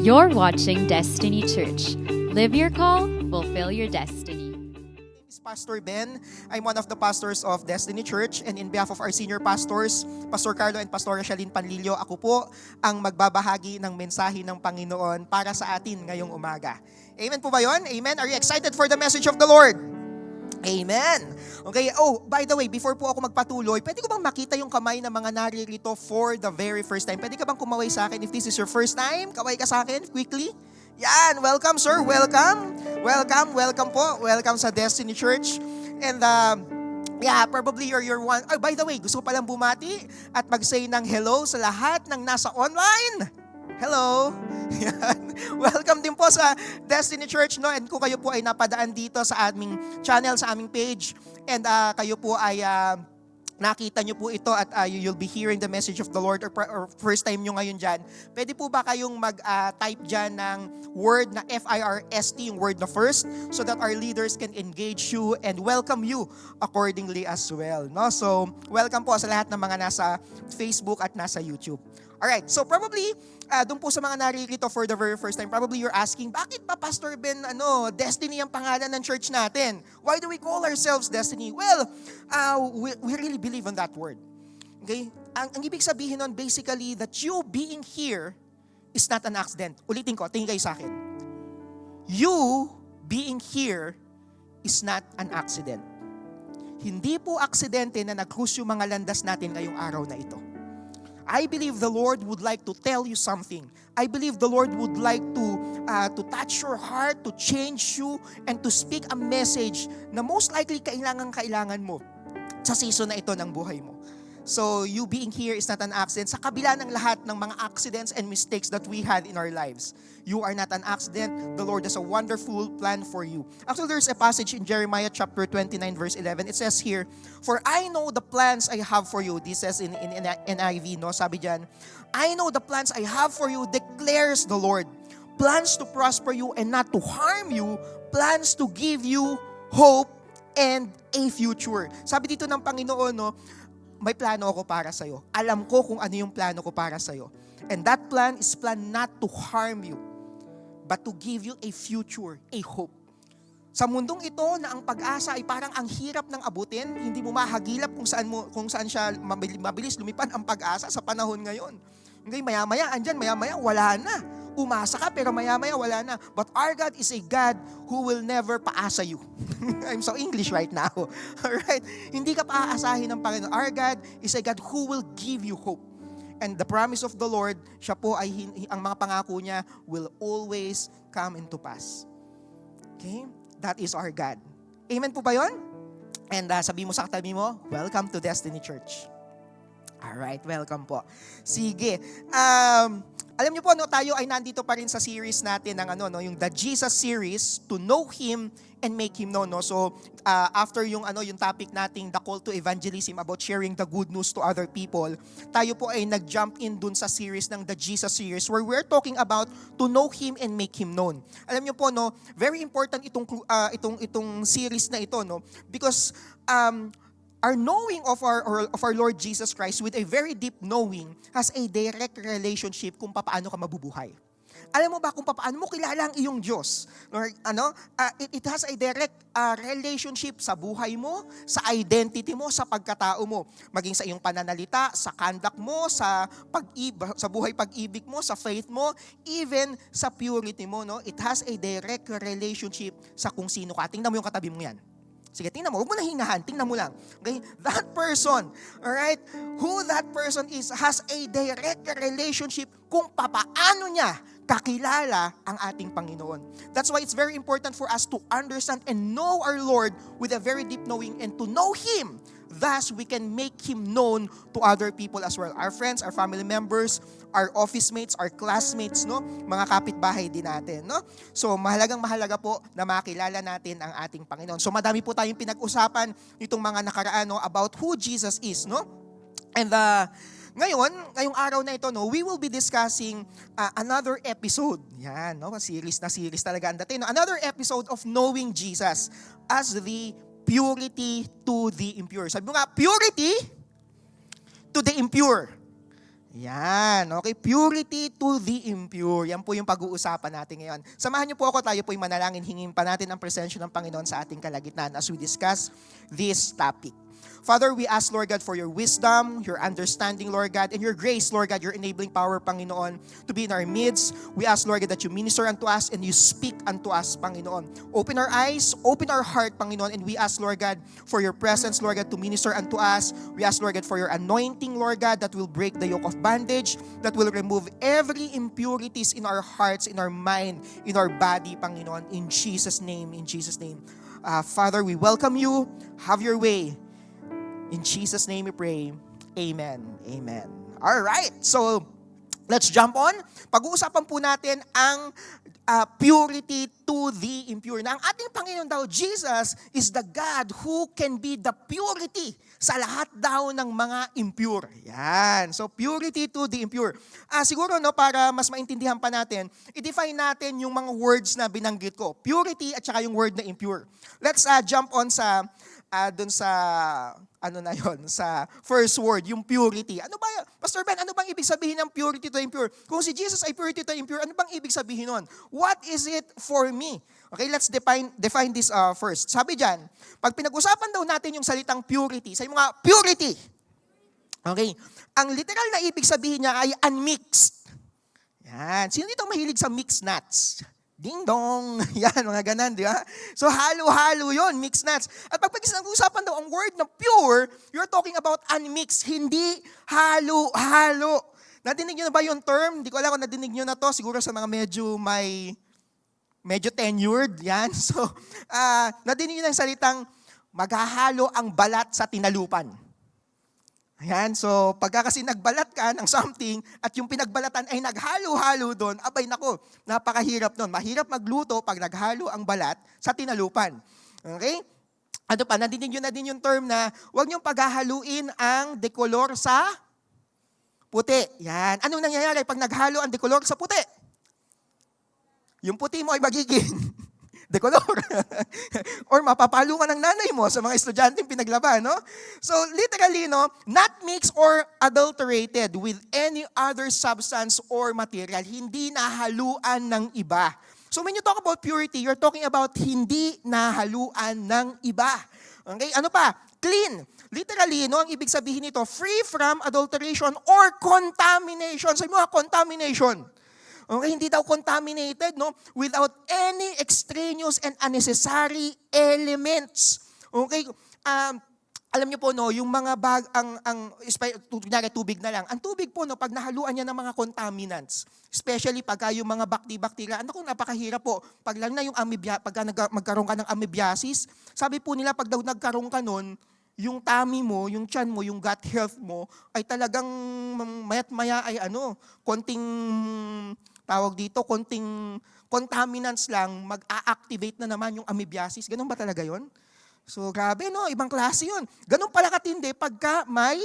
You're watching Destiny Church. Live your call, fulfill your destiny. Is Pastor Ben. I'm one of the pastors of Destiny Church, and in behalf of our senior pastors, Pastor Carlo and Pastor Rachelin Panlilio, ako po ang magbabahagi ng mensahe ng Panginoon para sa atin ngayong umaga. Amen po ba yun? Amen? Are you excited for the message of the Lord? Amen. Okay, by the way, before po ako magpatuloy, pwede ko bang makita yung kamay ng mga naririto for the very first time? Pwede ka bang kumaway sa akin if this is your first time? Kaway ka sa akin quickly. Yan, welcome sir, welcome. Welcome po. Welcome sa Destiny Church. And probably you're one. By the way, gusto ko palang bumati at mag-say ng hello sa lahat ng nasa online. Hello. Yan. Welcome din po sa Destiny Church, no? And kung kayo po ay napadaan dito sa aming channel, sa aming page, and kayo po ay nakita nyo po ito at you'll be hearing the message of the Lord or first time nyo ngayon dyan, pwede po ba kayong mag-type dyan ng word na FIRST, yung word na first, so that our leaders can engage you and welcome you accordingly as well. No? So, welcome po sa lahat ng mga nasa Facebook at nasa YouTube. Alright, so probably, doon po sa mga naririto for the very first time, probably you're asking, bakit ba Pastor Ben, Destiny ang pangalan ng church natin? Why do we call ourselves Destiny? Well, we really believe on that word. Okay? Ang ibig sabihin nun, basically, that you being here is not an accident. Ulitin ko, tingin kayo sa akin. You being here is not an accident. Hindi po aksidente na nag-cruise yung mga landas natin ngayong araw na ito. I believe the Lord would like to tell you something. I believe the Lord would like to touch your heart, to change you, and to speak a message na most likely kailangan mo sa season na ito ng buhay mo. So, you being here is not an accident. Sa kabila ng lahat ng mga accidents and mistakes that we had in our lives, you are not an accident. The Lord has a wonderful plan for you. Actually, there's a passage in Jeremiah chapter 29, verse 11. It says here, "For I know the plans I have for you." This says in NIV, no? Sabi dyan, "I know the plans I have for you, declares the Lord. Plans to prosper you and not to harm you, plans to give you hope and a future." Sabi dito ng Panginoon, no, may plano ako para sa'yo. Alam ko kung ano yung plano ko para sa'yo. And that plan is plan not to harm you, but to give you a future, a hope. Sa mundong ito na ang pag-asa ay parang ang hirap ng abutin, hindi mo mahagilap kung saan siya mabilis lumipad ang pag-asa sa panahon ngayon. Okay, maya-maya, andyan, maya-maya, wala na. Umasa ka pero maya-maya wala na. But our God is a God who will never paasa you. I'm so English right now. Alright? Hindi ka paaasahin ng Panginoon. Our God is a God who will give you hope. And the promise of the Lord, siya po ay ang mga pangako niya will always come into pass. Okay? That is our God. Amen po ba yun? And sabi mo sa katabi mo, welcome to Destiny Church. Alright, welcome po. Sige. Alam niyo po, tayo ay nandito pa rin sa series natin ng yung The Jesus Series, to know Him and make Him known. No? So, after yung topic nating The Call to Evangelism, about sharing the good news to other people, tayo po ay nag-jump in dun sa series ng The Jesus Series, where we're talking about to know Him and make Him known. Alam niyo po, no, very important itong series na ito, no, because our knowing of our Lord Jesus Christ with a very deep knowing has a direct relationship kung paano ka mabubuhay. Alam mo ba kung paano mo kilala ang iyong Diyos? It has a direct relationship sa buhay mo, sa identity mo, sa pagkatao mo. Maging sa iyong pananalita, sa conduct mo, sa buhay pag-ibig mo, sa faith mo, even sa purity mo. No? It has a direct relationship sa kung sino ka. Tingnan mo yung katabi mo yan. Sige, tingnan mo. Huwag mo na hingahan. Tingnan mo lang. Okay? That person, alright, who that person is, has a direct relationship kung papaano niya kakilala ang ating Panginoon. That's why it's very important for us to understand and know our Lord with a very deep knowing and to know Him. Thus, we can make Him known to other people as well. Our friends, our family members, our office mates, our classmates, no? Mga kapitbahay din natin, no? So, mahalaga po na makilala natin ang ating Panginoon. So, madami po tayong pinag-usapan nitong mga nakaraan, no, about who Jesus is, no? And ngayong araw na ito, no, we will be discussing another episode. Yan, no? Series talaga ang dating. No? Another episode of knowing Jesus as the purity to the impure. Sabi mo nga, purity to the impure. Yan, okay. Purity to the impure. Yan po yung pag-uusapan natin ngayon. Samahan niyo po ako, tayo po yung manalangin. Hingin pa natin ang presensya ng Panginoon sa ating kalagitnaan as we discuss this topic. Father, we ask, Lord God, for your wisdom, your understanding, Lord God, and your grace, Lord God, your enabling power, Panginoon, to be in our midst. We ask, Lord God, that you minister unto us and you speak unto us, Panginoon. Open our eyes, open our heart, Panginoon, and we ask, Lord God, for your presence, Lord God, to minister unto us. We ask, Lord God, for your anointing, Lord God, that will break the yoke of bondage, that will remove every impurities in our hearts, in our mind, in our body, Panginoon, in Jesus' name, in Jesus' name. Father, we welcome you. Have your way. In Jesus' name we pray. Amen. Amen. All right. So, let's jump on. Pag-uusapan po natin ang purity to the impure. Na ang ating Panginoon daw, Jesus, is the God who can be the purity sa lahat daw ng mga impure. Yan. So, purity to the impure. Siguro, no, para mas maintindihan pa natin, i-define natin yung mga words na binanggit ko. Purity at saka yung word na impure. Let's jump on sa dun sa sa first word, yung purity. Ano ba, Pastor Ben, ano bang ibig sabihin ng purity to impure? Kung si Jesus ay purity to impure, ano bang ibig sabihin nun? What is it for me? Okay, let's define this first. Sabi diyan, pag pinag-usapan daw natin yung salitang purity, sa mga purity. Okay, ang literal na ibig sabihin niya ay unmixed. Yan. Sino dito mahilig sa mixed nuts? Ding dong. Yan, mga ganan, di ba? So, halo-halo yon, mixed nuts. At pag pag-usapan daw ang word na pure, you're talking about unmixed, hindi halo-halo. Nadinig nyo na ba yung term? Hindi ko alam kung nadinig nyo na to. Siguro sa mga medyo tenured. Yan. So, nadinig nyo na yung salitang maghahalo ang balat sa tinalupan. Ayan, so pagka kasi nagbalat ka ng something at yung pinagbalatan ay naghalo-halo doon, abay nako, napakahirap doon. Mahirap magluto pag naghalo ang balat sa tinalupan. Okay? Ano pa, nadinig nyo na din yung term na huwag niyong paghahaluin ang decolor sa puti. Yan. Anong nangyayari pag naghalo ang decolor sa puti? Yung puti mo ay magiging decolor. Or mapapalo ka ng nanay mo sa mga estudyanteng pinaglaban, no? So literally, no, not mixed or adulterated with any other substance or material. Hindi nahaluan ng iba. So when you talk about purity, you're talking about hindi nahaluan ng iba. Okay? Ano pa? Clean. Literally, no, ang ibig sabihin nito, free from adulteration or contamination. Sabi mo, contamination. Okay, hindi daw contaminated, no? Without any extraneous and unnecessary elements. Okay? Alam niyo po, no, yung mga kunyari tubig na lang. Ang tubig po, no, pag nahaluan niya ng mga contaminants, especially pagka yung mga bacteria, napakahirap po. Pag lang na yung pagka magkaroon ka ng amoebiasis, sabi po nila, pag daw nagkaroon ka nun, yung tummy mo, yung tiyan mo, yung gut health mo, ay talagang mayat maya ay konting contaminants lang, mag-a-activate na naman yung amoebiasis. Ganun ba talaga yon? So grabe, no? Ibang klase yun. Ganun pala katindi pagka may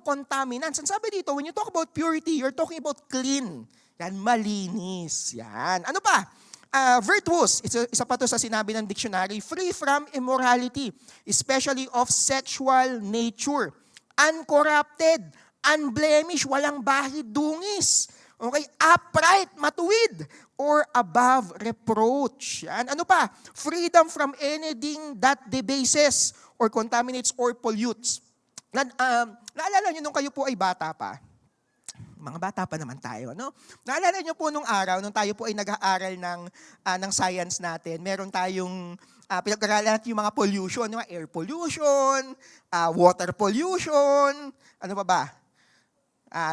contaminants. And sabi dito, when you talk about purity, you're talking about clean. Yan, malinis. Yan. Ano pa? Virtuous, isa pa to sa sinabi ng dictionary, free from immorality, especially of sexual nature, uncorrupted, unblemished, walang bahid dungis, okay, upright, matuwid, or above reproach. Yan. Ano pa? Freedom from anything that debases or contaminates or pollutes. Naalala nyo nung kayo po ay bata pa? Mga bata pa naman tayo, no? Naalala niyo po nung araw, nung tayo po ay nag-aaral ng science natin, meron tayong pinag-aralan natin yung mga pollution, yung air pollution, water pollution, ano pa ba?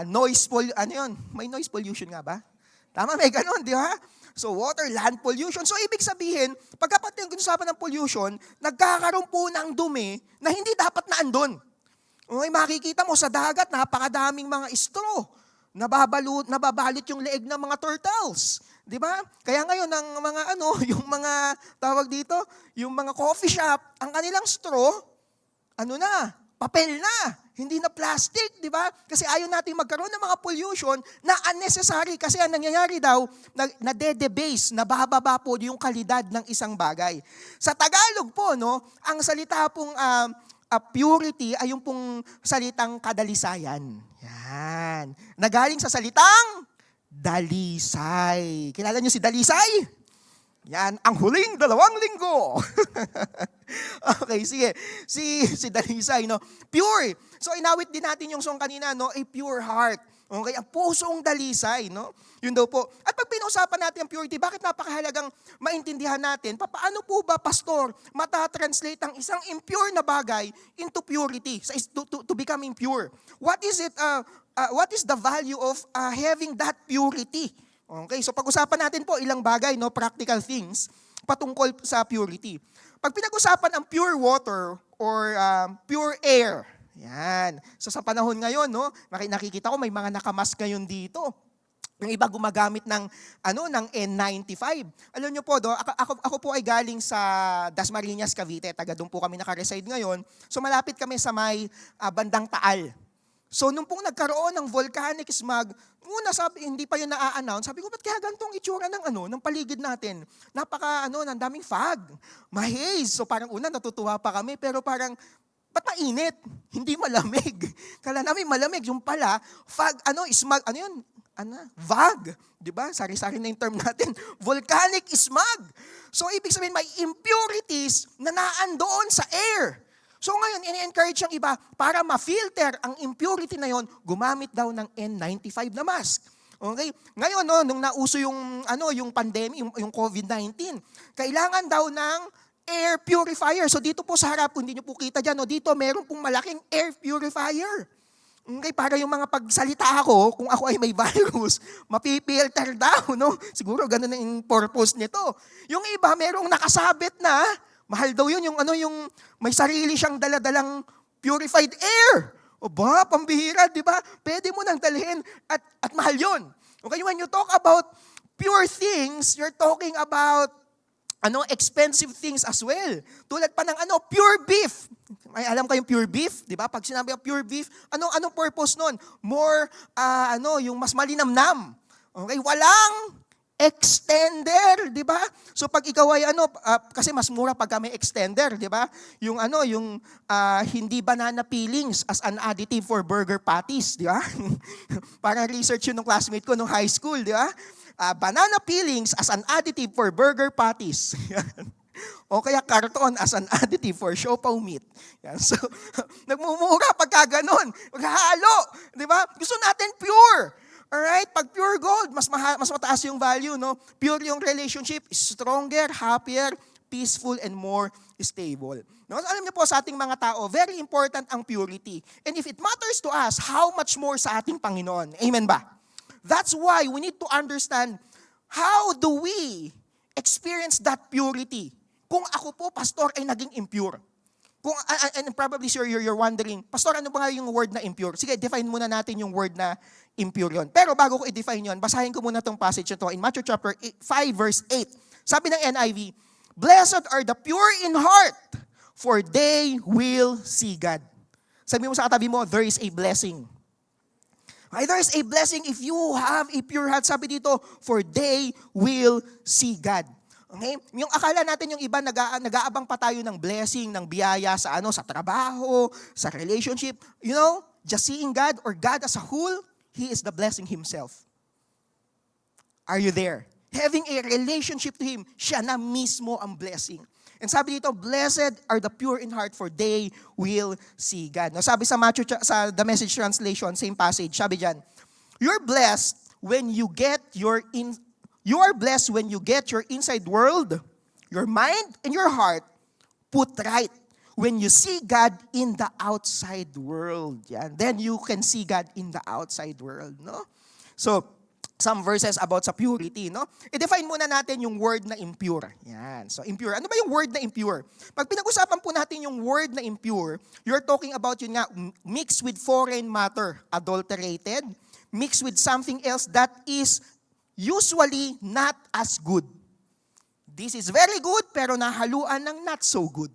Noise pollution, ano yun? May noise pollution nga ba? Tama, may ganun, di ba? So, water, land pollution. So, ibig sabihin, pagkapat yung usapan ng pollution, nagkakaroon po ng dumi na hindi dapat na andun. Okay, makikita mo sa dagat, napakadaming mga straw. Nababalot yung leeg ng mga turtles. Di ba? Kaya ngayon, ang mga yung mga tawag dito, yung mga coffee shop, ang kanilang straw, papel na. Hindi na plastic, di ba? Kasi ayaw natin magkaroon ng mga pollution na unnecessary. Kasi ang nangyayari daw, na-debase, nabababa po yung kalidad ng isang bagay. Sa Tagalog po, no, ang salita pong purity ay yung pong salitang kadalisayan. Yan. Nagaling sa salitang dalisay. Kilala niyo si dalisay? Yan, ang huling 2 linggo. Okay, sige. Si dalisay, no? Pure. So, inawit din natin yung song kanina, no? A pure heart. Okay, ang pusong dalisay, no? Yun daw po. At pag pinausapan natin ang purity, bakit napakahalagang maintindihan natin, paano po ba, pastor, matatranslate ang isang impure na bagay into purity, to become impure? What is it, what is the value of having that purity? Okay, so pag-usapan natin po ilang bagay, no, practical things, patungkol sa purity. Pag pinag-usapan ang pure water or pure air, yan. So sa panahon ngayon, no, nakikita ko may mga nakamask ngayon dito. Yung iba gumagamit ng ng N95. Alam niyo po, ako po ay galing sa Dasmariñas, Cavite. Taga doon po kami naka-reside ngayon. So malapit kami sa may bandang Taal. So nung pong nagkaroon ng volcanic smog, hindi pa yun na-announce. Sabi ko, ba't kaya gantong itsura ng paligid natin? Ng daming fog, mahaze. So parang una natutuwa pa kami, pero parang ba't mainit? Hindi malamig. Kala namin malamig. Yung pala, fog, smog, vag. Diba? Sari-sari na yung term natin. Volcanic smog. So, ibig sabihin, may impurities na naandoon sa air. So, ngayon, ini-encourage yung iba, para ma-filter ang impurity na yon, gumamit daw ng N95 na mask. Okay? Ngayon, nung nauso yung pandemic, yung COVID-19, kailangan daw ng air purifier. So dito po sa harap, kung hindi nyo po kita dyan, dito meron pong malaking air purifier. Okay, para yung mga pagsalita ako, kung ako ay may virus, mapipilter daw, no? Siguro ganun na yung purpose nito. Yung iba, merong nakasabit na, mahal daw yun, yung may sarili siyang daladalang purified air. O ba, pambihira, di ba? Pwede mo nang dalhin at mahal yun. Okay, when you talk about pure things, you're talking about expensive things as well. Tulad pa ng pure beef. Ay, alam kayong pure beef, di ba? Pag sinabi ang pure beef, anong purpose nun? More, yung mas malinamnam. Okay, walang extender, di ba? So pag ikaw ay kasi mas mura pag may extender, di ba? Yung hindi banana peelings as an additive for burger patties, di ba? Parang research yun ng classmate ko nung high school, di ba? Banana peelings as an additive for burger patties. O kaya karton as an additive for siopaw meat. Yan. So, nagmumura pagka ganon. Maghahalo. Di ba? Gusto natin pure. Alright? Pag pure gold, mas mataas yung value. No? Pure yung relationship, stronger, happier, peaceful, and more stable. No? So, alam niyo po sa ating mga tao, very important ang purity. And if it matters to us, how much more sa ating Panginoon? Amen ba? That's why we need to understand how do we experience that purity. Kung ako po, pastor, ay naging impure. And probably sure you're wondering, pastor, ano ba nga yung word na impure? Sige, define muna natin yung word na impure yun. Pero bago ko i-define yun, basahin ko muna itong passage ito in Matthew chapter 5 verse 8. Sabi ng NIV, "Blessed are the pure in heart, for they will see God." Sabi mo sa katabi mo, there is a blessing. Okay, there is a blessing if you have a pure heart. Sabi dito, for they will see God. Okay? Yung akala natin yung iba, nag-aabang pa tayo ng blessing, ng biyaya sa sa trabaho, sa relationship. You know, just seeing God or God as a whole, He is the blessing Himself. Are you there? Having a relationship to Him, siya na mismo ang blessing. And sabi dito, blessed are the pure in heart, for they will see God. No, sabi sa The Message Translation, same passage, sabi diyan, you are blessed when you get your inside world, your mind, and your heart put right. When you see God in the outside world. Yan. Then you can see God in the outside world. No? So, some verses about sa purity, no? I-define muna natin yung word na impure. Yan. So, impure. Ano ba yung word na impure? Pag pinag-usapan po natin yung word na impure, you're talking about yun nga, mixed with foreign matter, adulterated, mixed with something else that is usually not as good. This is very good, pero nahaluan ng not so good.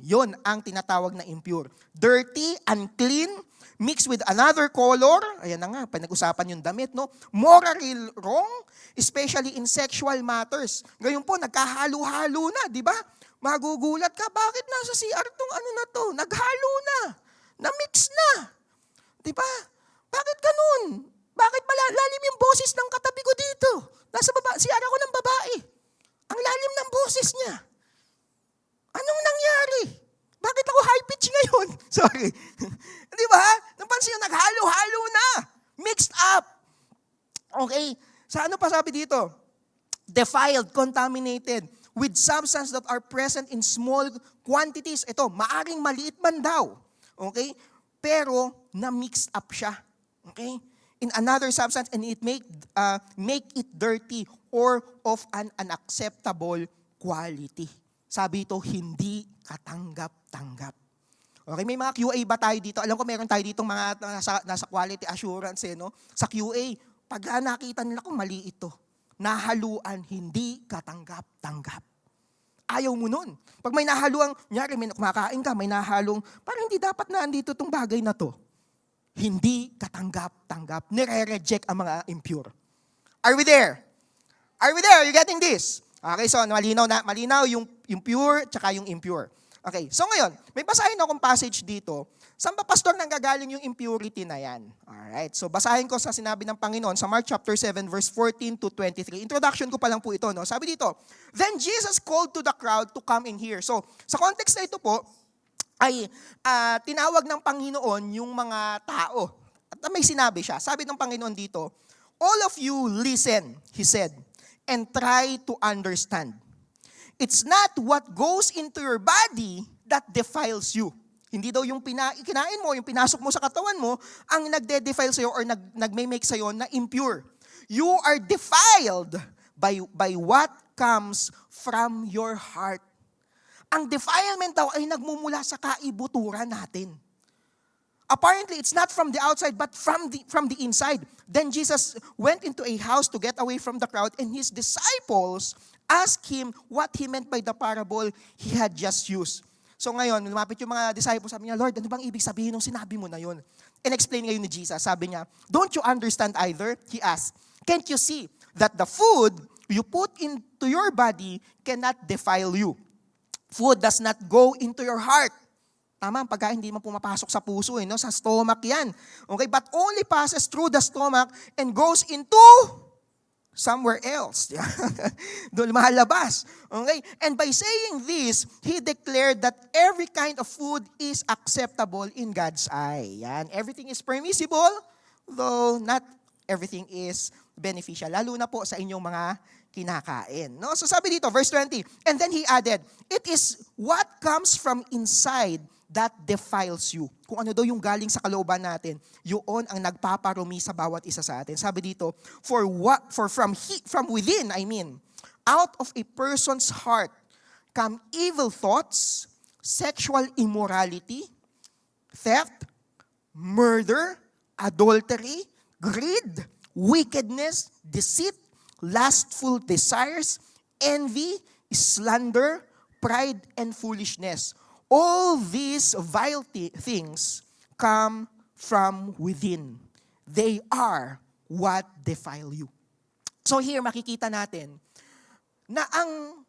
Yun ang tinatawag na impure. Dirty, unclean, mixed with another color, ayan na nga, pinag-usapan yung damit, no? Morally wrong, especially in sexual matters. Ngayon po, nagkahalo-halo na, di ba? Magugulat ka, bakit nasa CR tong ano na to? Naghalo na. Na-mix na. Di ba? Bakit ganun? Bakit malalim yung boses ng katabi ko dito? Nasa CR ako ng babae. Ang lalim ng boses niya. Anong nangyari? Bakit ako high pitch ngayon? Sorry. Di ba? Napansin nyo, naghalo-halo na. Mixed up. Okay. Sa ano pa sabi dito? Defiled, contaminated, with substances that are present in small quantities. Ito, maaring maliit man daw. Okay? Pero, na-mixed up siya. Okay? In another substance, and it make it dirty or of an unacceptable quality. Sabi ito, hindi katanggap-tanggap. Okay, may mga QA ba tayo dito? Alam ko meron tayo dito mga nasa quality assurance, no? Sa QA, pag nakita nila kung mali ito, nahaluan, hindi katanggap-tanggap. Ayaw mo nun. Pag may nahaluang, nyari, may kumakain ka, may nahalong, parang hindi dapat na andito itong bagay na to. Hindi katanggap-tanggap. Nire-reject ang mga impure. Are we there? Are we there? Are you getting this? Okay, so malinaw yung pure tsaka yung impure. Okay, so ngayon, may basahin akong passage dito. Saan ba, pastor, nanggagaling yung impurity na yan? Alright, so basahin ko sa sinabi ng Panginoon sa Mark chapter 7, verse 14 to 23. Introduction ko pa lang po ito, no? Sabi dito, then Jesus called to the crowd to come and hear. So, sa context na ito po, ay tinawag ng Panginoon yung mga tao. At may sinabi siya. Sabi ng Panginoon dito, all of you listen, he said, and try to understand. It's not what goes into your body that defiles you. Hindi daw yung kinain mo, yung pinasok mo sa katawan mo, ang nagde-defile sa'yo or nagme-make sa'yo na impure. You are defiled by what comes from your heart. Ang defilement daw ay nagmumula sa kaibuturan natin. Apparently, it's not from the outside, but from the inside. Then Jesus went into a house to get away from the crowd, and his disciples asked him what he meant by the parable he had just used. So ngayon, lumapit yung mga disciples, sabi niya, Lord, ano bang ibig sabihin ng sinabi mo na yun? And explain ngayon ni Jesus, sabi niya, don't you understand either? He asked, can't you see that the food you put into your body cannot defile you? Food does not go into your heart. Tama, ang pagkain hindi man pumapasok sa puso, no? Sa stomach yan. Okay, but only passes through the stomach and goes into somewhere else. Doon mahalabas. Okay? And by saying this, he declared that every kind of food is acceptable in God's eye. Yan. Everything is permissible, though not everything is beneficial. Lalo na po sa inyong mga kinakain. No? So sabi dito, verse 20, and then he added, it is what comes from inside that defiles you. Kung ano daw yung galing sa kalooban natin, yun ang nagpaparumi sa bawat isa sa atin. Sabi dito, from within, out of a person's heart come evil thoughts, sexual immorality, theft, murder, adultery, greed, wickedness, deceit, lustful desires, envy, slander, pride, and foolishness. All these vile things come from within. They are what defile you. So here makikita natin na ang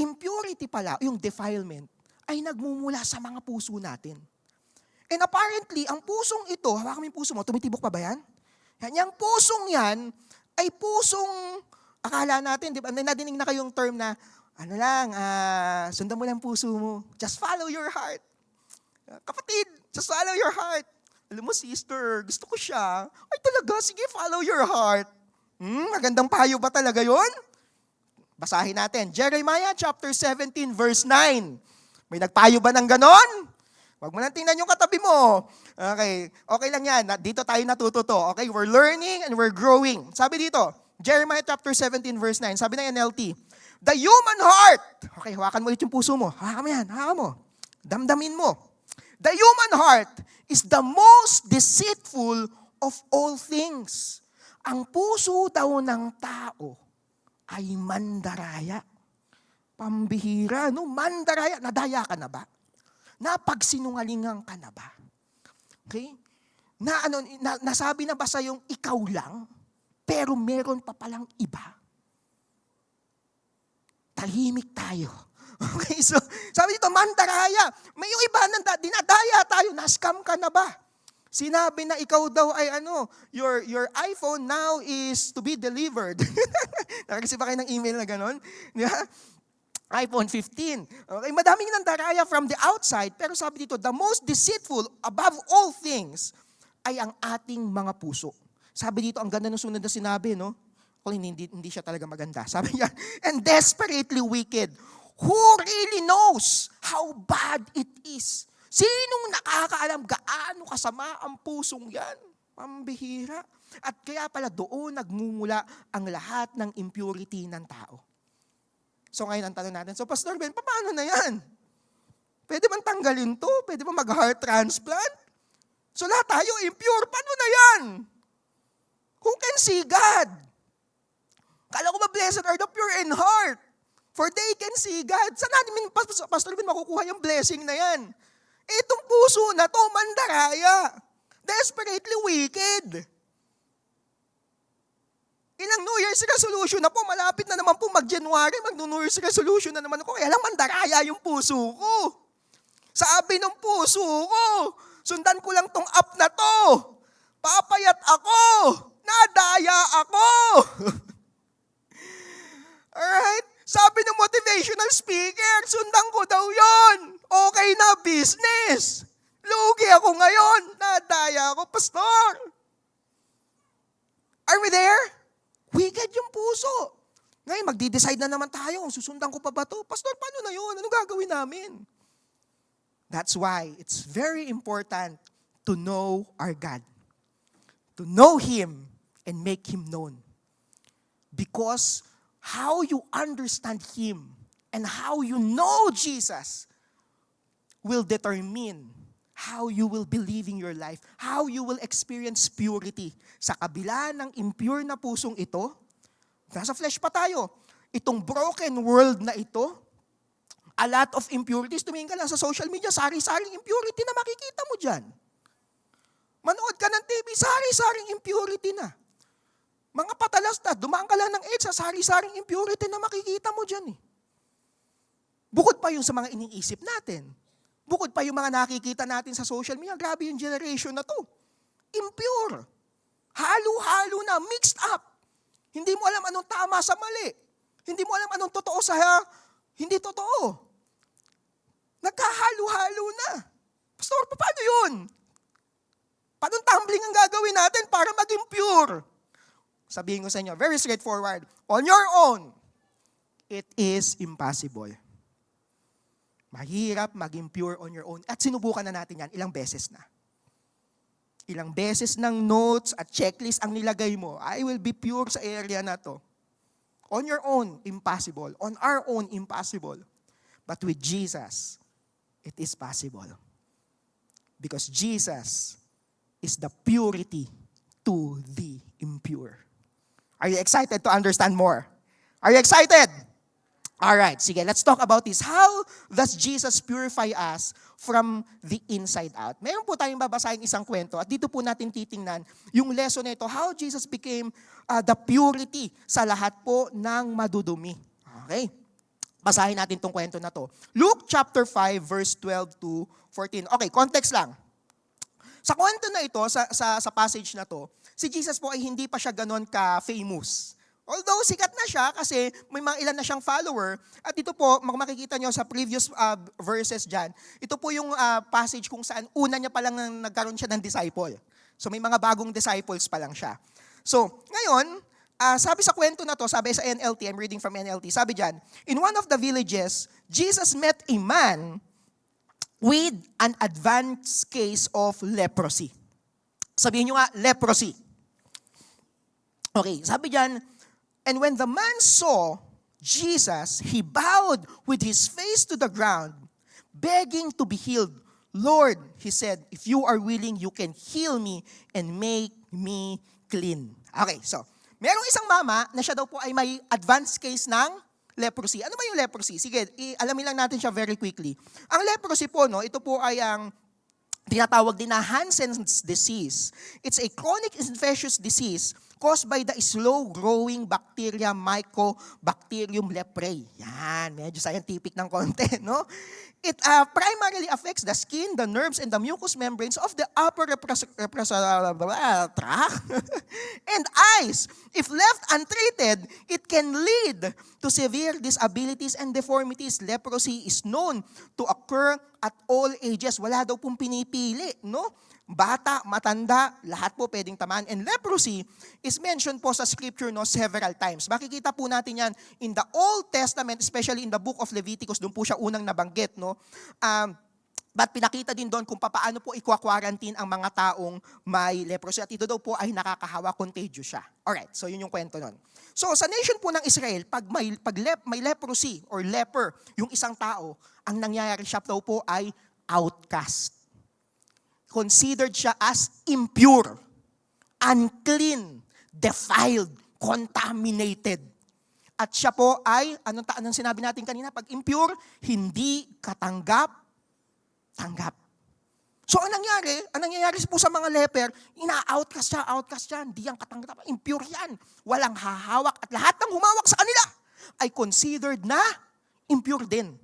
impurity pala, yung defilement, ay nagmumula sa mga puso natin. And apparently, ang pusong ito, hawakan mo yung puso mo, tumitibok pa ba yan? Yung pusong yan, ay pusong, akala natin, di ba, nadinig na kayong term na, sundan mo lang puso mo. Just follow your heart. Kapatid, just follow your heart. Alam mo, sister, gusto ko siya. Ay talaga, sige, follow your heart. Magandang payo ba talaga yon? Basahin natin. Jeremiah chapter 17, verse 9. May nagpayo ba ng ganon? Huwag mo nang tingnan yung katabi mo. Okay lang yan. Dito tayo natututo. Okay, we're learning and we're growing. Sabi dito, Jeremiah chapter 17, verse 9. Sabi ng NLT, the human heart. Okay, hawakan mo ulit yung puso mo. Hawakan mo yan, hawakan mo. Damdamin mo. The human heart is the most deceitful of all things. Ang puso daw ng tao ay mandaraya. Pambihira, no? Mandaraya. Nadaya ka na ba? Napagsinungalingan ka na ba? Okay? Nasabi na ba sa yung ikaw lang, pero meron pa palang iba? Tahimik tayo. Okay, so sabi dito, mandaraya. May yung iba na dinadaya tayo, na-scam ka na ba? Sinabi na ikaw daw ay your iPhone now is to be delivered. Nakakasip ba kayo ng email na gano'n? Yeah? iPhone 15. Okay, madaming nandaraya from the outside, pero sabi dito, the most deceitful above all things ay ang ating mga puso. Sabi dito, ang ganda ng sunod na sinabi, no? Kung hindi siya talaga maganda. Sabi niya, and desperately wicked. Who really knows how bad it is? Sinong nakakaalam gaano kasama ang pusong yan? Pambihira. At kaya pala doon nagmumula ang lahat ng impurity ng tao. So ngayon ang tanong natin, so Pastor Ben, paano na yan? Pwede bang tanggalin to? Pwede bang mag-heart transplant? So lahat tayo impure, paano na yan? Who can see God? Kala ko ba blessed are the pure in heart? For they can see God. Saan natin, Pastor Ben, makukuha yung blessing na yan? Itong puso na to, mandaraya. Desperately wicked. Ilang New Year's resolution na po, malapit na naman po mag-January, mag-New Year's resolution na naman ako. Kaya lang mandaraya yung puso ko. Sabi ng puso ko, sundan ko lang tong app na to. Papayat ako. Nadaya ako. Alright? Sabi ng motivational speaker, sundan ko daw yon. Okay na, business. Lugi ako ngayon. Nadaya ako, Pastor. Are we there? Wicked yung puso. Ngayon, magdi-decide na naman tayo. Susundan ko pa ba to? Pastor, paano na yun? Ano gagawin namin? That's why it's very important to know our God. To know Him and make Him known. Because how you understand Him and how you know Jesus will determine how you will be living your life, how you will experience purity. Sa kabila ng impure na pusong ito, nasa flesh pa tayo, itong broken world na ito, a lot of impurities, tumingin ka lang sa social media, sari-saring impurity na makikita mo dyan. Manood ka ng TV, sari-saring impurity na. Mga patalas na, dumaan ka lang ng AIDS, sari-saring impurity na makikita mo dyan. Bukod pa yung sa mga iniisip natin. Bukod pa yung mga nakikita natin sa social media, grabe yung generation na to. Impure. Halo-halo na, mixed up. Hindi mo alam anong tama sa mali. Hindi mo alam anong totoo sa hindi totoo. Nagkahalo-halo na. Pastor, paano yun? Paano tumbling ang gagawin natin para maging pure? Sabihin ko sa inyo, very straightforward. On your own, it is impossible. Mahirap maging pure on your own. At sinubukan na natin yan, ilang beses na. Ilang beses ng notes at checklist ang nilagay mo, I will be pure sa area na to. On your own, impossible. On our own, impossible. But with Jesus, it is possible. Because Jesus is the purity to the impure. Are you excited to understand more? Are you excited? Alright, sige, let's talk about this. How does Jesus purify us from the inside out? Meron po tayong babasahin isang kwento at dito po natin titingnan yung lesson nito, how Jesus became the purity sa lahat po ng madudumi. Okay, basahin natin tong kwento na to. Luke chapter 5 verse 12 to 14. Okay, context lang. Sa kwento na ito, sa passage na to, si Jesus po ay hindi pa siya ganon ka-famous. Although sikat na siya kasi may mga ilan na siyang follower. At ito po, makikita nyo sa previous verses dyan, ito po yung passage kung saan una niya pa lang nagkaroon siya ng disciple. So may mga bagong disciples pa lang siya. So ngayon, sabi sa kwento na to, sabi sa NLT, I'm reading from NLT, sabi dyan, in one of the villages, Jesus met a man with an advanced case of leprosy. Sabihin nyo nga, leprosy. Okay, sabi dyan, and when the man saw Jesus, he bowed with his face to the ground, begging to be healed. Lord, he said, if you are willing, you can heal me and make me clean. Okay, so, merong isang mama na siya daw po ay may advanced case ng leprosy. Ano ba yung leprosy? Sige, alamin lang natin siya very quickly. Ang leprosy po, no, ito po ay ang tinatawag din na Hansen's disease. It's a chronic infectious disease caused by the slow-growing bacteria Mycobacterium leprae. Yan, medyo scientific ng konti, no? It primarily affects the skin, the nerves, and the mucous membranes of the upper tract and eyes. If left untreated, it can lead to severe disabilities and deformities. Leprosy is known to occur at all ages. Wala daw pong pinipili, no? Bata, matanda, lahat po pwedeng tamaan. And leprosy is mentioned po sa scripture no several times. Makikita po natin yan in the Old Testament, especially in the book of Leviticus, doon po siya unang nabanggit. No? But pinakita din doon kung paano po i-quarantine ang mga taong may leprosy. At ito daw po ay nakakahawa, contagious siya. Alright, so yun yung kwento nun. So sa nation po ng Israel, pag may leprosy or leper, yung isang tao, ang nangyayari siya daw po ay outcast. Considered siya as impure, unclean, defiled, contaminated. At siya po ay, anong sinabi natin kanina, pag impure, hindi katanggap. So anong nangyayari po sa mga leper, ina-outcast siya, hindi yan katanggap, impure yan, walang hahawak, at lahat ng humawak sa kanila ay considered na impure din.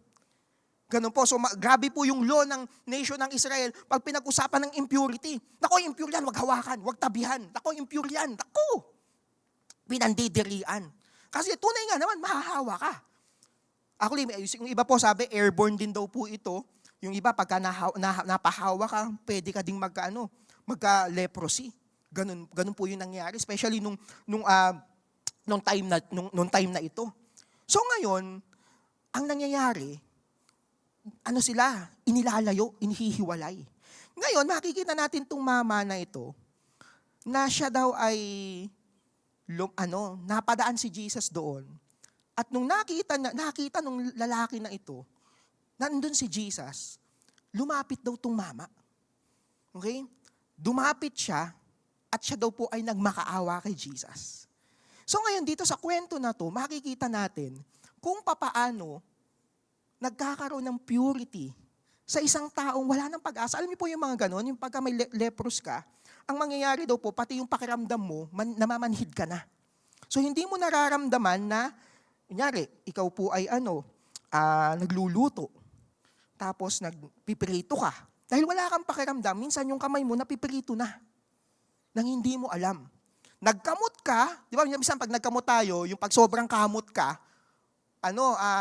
Ganun po. So grabe po yung law ng nation ng Israel pag pinag-usapan ng impurity. Nako, impure yan, wag hawakan, wag tabihan. Nako, impure yan. Nako, pinandidirian. Kasi tunay nga naman, mahahawa ka. Actually, yung iba po sabi, airborne din daw po ito. Yung iba, pagka napahawa ka, pwede ka ding magka-leprosy. Ganun po yung nangyari, especially nung time na ito. So ngayon, ang nangyayari, inilalayo, inihihiwalay. Ngayon, makikita natin itong mama na ito, na siya daw ay, napadaan si Jesus doon. At nung nakita nung lalaki na ito, nandun si Jesus, lumapit daw itong mama. Okay? Dumapit siya, at siya daw po ay nagmakaawa kay Jesus. So ngayon, dito sa kwento na to, makikita natin kung papaano nagkakaroon ng purity sa isang taong wala ng pag-asa. Alam niyo po yung mga ganon, yung pagka may leprous ka, ang mangyayari daw po, pati yung pakiramdam mo, namamanhid ka na. So hindi mo nararamdaman na, kunyari, ikaw po ay nagluluto, tapos nagpipirito ka. Dahil wala kang pakiramdam, minsan yung kamay mo napipirito na, nang hindi mo alam. Nagkamot ka, di ba, minsan pag nagkamot tayo, yung pag sobrang kamot ka,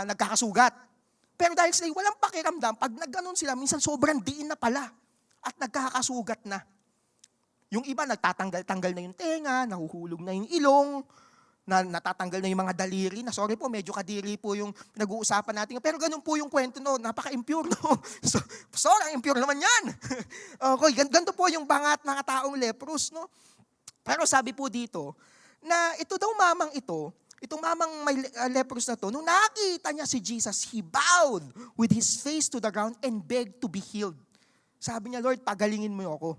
nagkakasugat. Pero dahil sila walang pakiramdam, pag nagganon sila, minsan sobrang diin na pala at nagkakasugat na. Yung iba, nagtatanggal-tanggal na yung tenga, nahuhulog na yung ilong, natatanggal na yung mga daliri, na sorry po, medyo kadiri po yung nag-uusapan natin. Pero ganun po yung kwento, no? Napaka-impure, no? So, sorry, impure naman yan. Okay, ganito po yung bangat ng taong leprous, no? Pero sabi po dito, na ito daw mamang ito, itong mamang may leprous na to, nung nakita niya si Jesus, he bowed with his face to the ground and begged to be healed. Sabi niya, Lord, pagalingin mo ako.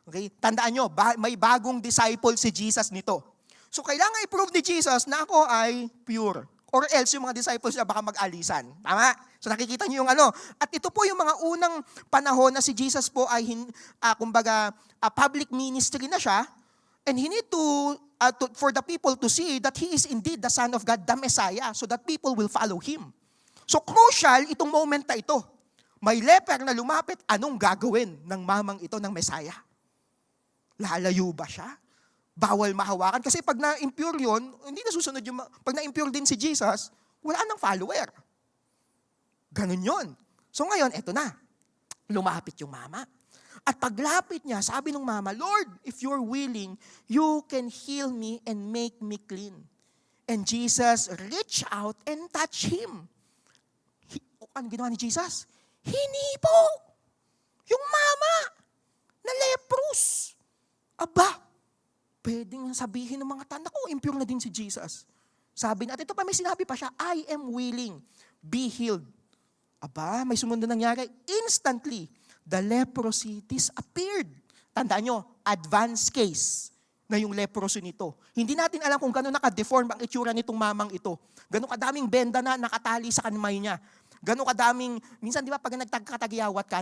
Okay? Tandaan nyo, may bagong disciple si Jesus nito. So kailangan i-prove ni Jesus na ako ay pure. Or else yung mga disciples niya baka mag-alisan. Tama? So nakikita niyo yung At ito po yung mga unang panahon na si Jesus po ay, public ministry na siya. And he need for the people to see that he is indeed the Son of God, the Messiah, so that people will follow him. So crucial itong moment na ito. May leper na lumapit, anong gagawin ng mamang ito ng Messiah? Lalayo ba siya? Bawal mahawakan? Kasi pag na-impure yun, hindi na susunod yung, pag na-impure din si Jesus, wala nang follower. Ganun yun. So ngayon, eto na. Lumapit yung mama. At paglapit niya, sabi ng mama, Lord, if you're willing, you can heal me and make me clean. And Jesus reached out and touched him. Ano ginawa ni Jesus? Hinipo yung mama na leprous. Aba, pwedeng sabihin ng mga tanda ko, impure na din si Jesus. Sabi natin, ito pa may sinabi pa siya, I am willing, be healed. Aba, may sumunod na nangyari. Instantly, the leprosy disappeared. Tandaan nyo, advanced case na yung leprosy nito. Hindi natin alam kung gano'n naka-deform ang itsura nitong mamang ito. Gano'n kadaming benda na nakatali sa kanmay niya. Gano'n kadaming, minsan di ba pag nagkatagiyawat ka,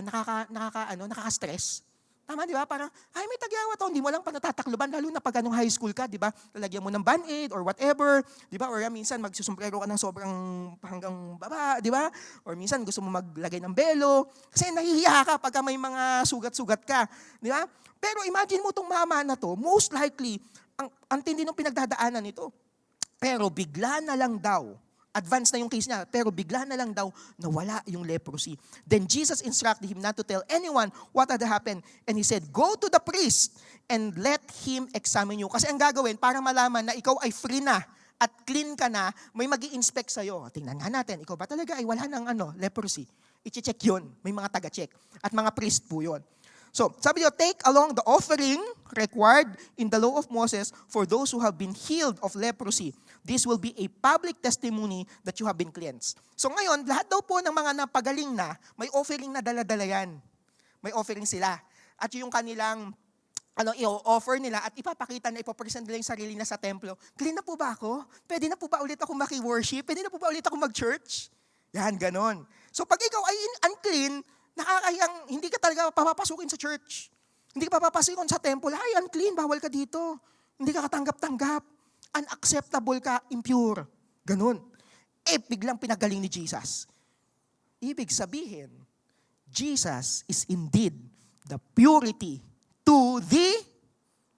nakaka-stress. Tama, di ba? Parang, ay, may tagyawa to, hindi mo lang pa natatakloban, lalo na pag high school ka, di ba? Lalagyan mo ng band-aid or whatever, di ba? Or minsan magsusumbrero ka ng sobrang hanggang baba, di ba? Or minsan gusto mo maglagay ng belo, kasi nahihiya ka pagka may mga sugat-sugat ka, di ba? Pero imagine mo tong mama na to, most likely, ang tindi ng pinagdadaanan nito. Pero bigla na lang daw, advance na yung case niya, pero bigla na lang daw nawala yung leprosy. Then Jesus instructed him not to tell anyone what had happened. And he said, go to the priest and let him examine you. Kasi ang gagawin, para malaman na ikaw ay free na at clean ka na, may mag-i-inspect sa'yo. Tingnan nga natin, ikaw ba talaga ay wala ng leprosy? I-check yun. May mga taga-check. At mga priest po yun. So, sabi niyo, take along the offering required in the law of Moses for those who have been healed of leprosy. This will be a public testimony that you have been cleansed. So ngayon, lahat daw po ng mga napagaling na, may offering na dala-dala yan. May offering sila. At yung kanilang i-offer nila at ipapakita na ipapresent nila yung sarili na sa templo. Clean na po ba ako? Pwede na po ba ulit ako maki-worship? Pwede na po ba ulit ako mag-church? Yan, ganon. So pag ikaw ay unclean, nakakayang hindi ka talaga papapasukin sa church. Hindi ka papapasukin sa temple. Ay, unclean, bawal ka dito. Hindi ka katanggap-tanggap. Unacceptable ka, impure. Ganun. Biglang pinagaling ni Jesus. Ibig sabihin, Jesus is indeed the purity to the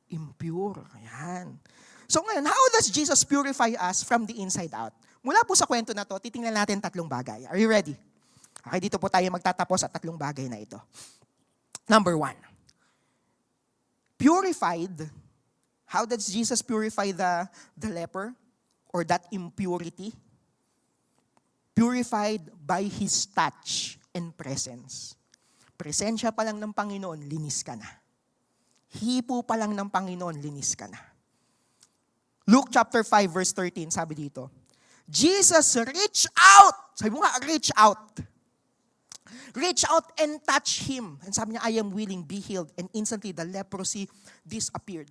impure. Ayan. So ngayon, how does Jesus purify us from the inside out? Mula po sa kwento na to, titingnan natin 3 bagay. Are you ready? Okay, dito po tayo magtatapos sa 3 bagay na ito. Number 1. Purified. How does Jesus purify the leper or that impurity? Purified by His touch and presence. Presensya pa lang ng Panginoon, linis ka na. Hipo pa lang ng Panginoon, linis ka na. Luke chapter 5 verse 13, sabi dito, Jesus reached out. Sabi mo nga, reach out. Reach out and touch him. And sabi niya, I am willing, be healed. And instantly, the leprosy disappeared.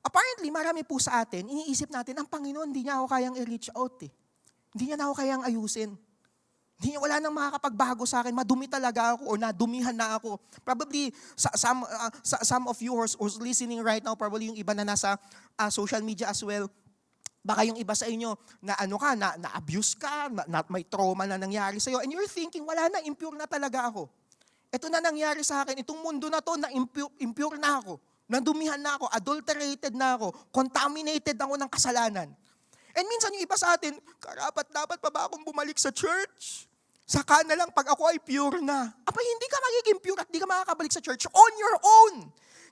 Apparently, marami po sa atin, iniisip natin, ang Panginoon, hindi niya ako kayang i-reach out eh. Hindi niya na ako kayang ayusin. Hindi niya, wala nang makakapagbago sa akin, madumi talaga ako o nadumihan na ako. Probably, some of you who's listening right now, probably yung iba na nasa social media as well, baka yung iba sa inyo, na na-abuse ka, na may trauma na nangyari sa'yo, and you're thinking, wala na, impure na talaga ako. Ito na nangyari sa akin, itong mundo na to, na impure na ako. Nandumihan na ako, adulterated na ako, contaminated ako ng kasalanan. And minsan yung iba sa atin, dapat pa ba akong bumalik sa church? Saka na lang pag ako ay pure na. Hindi ka magiging pure at di ka makakabalik sa church on your own.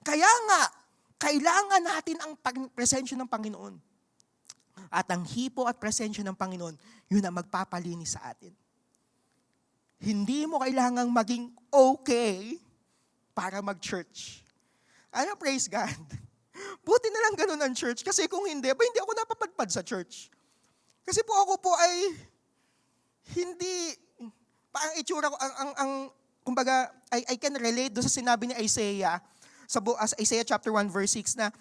Kaya nga, kailangan natin ang presensya ng Panginoon. At ang hipo at presensya ng Panginoon, yun ang magpapalinis sa atin. Hindi mo kailangang maging okay para mag-church. Praise God. Buti na lang ganun ang church. Kasi kung hindi ako napapadpad sa church. Kasi po ako po ay hindi, parang itsura ko, kumbaga, I can relate doon sa sinabi ni Isaiah, sa Isaiah chapter 1 verse 6 na,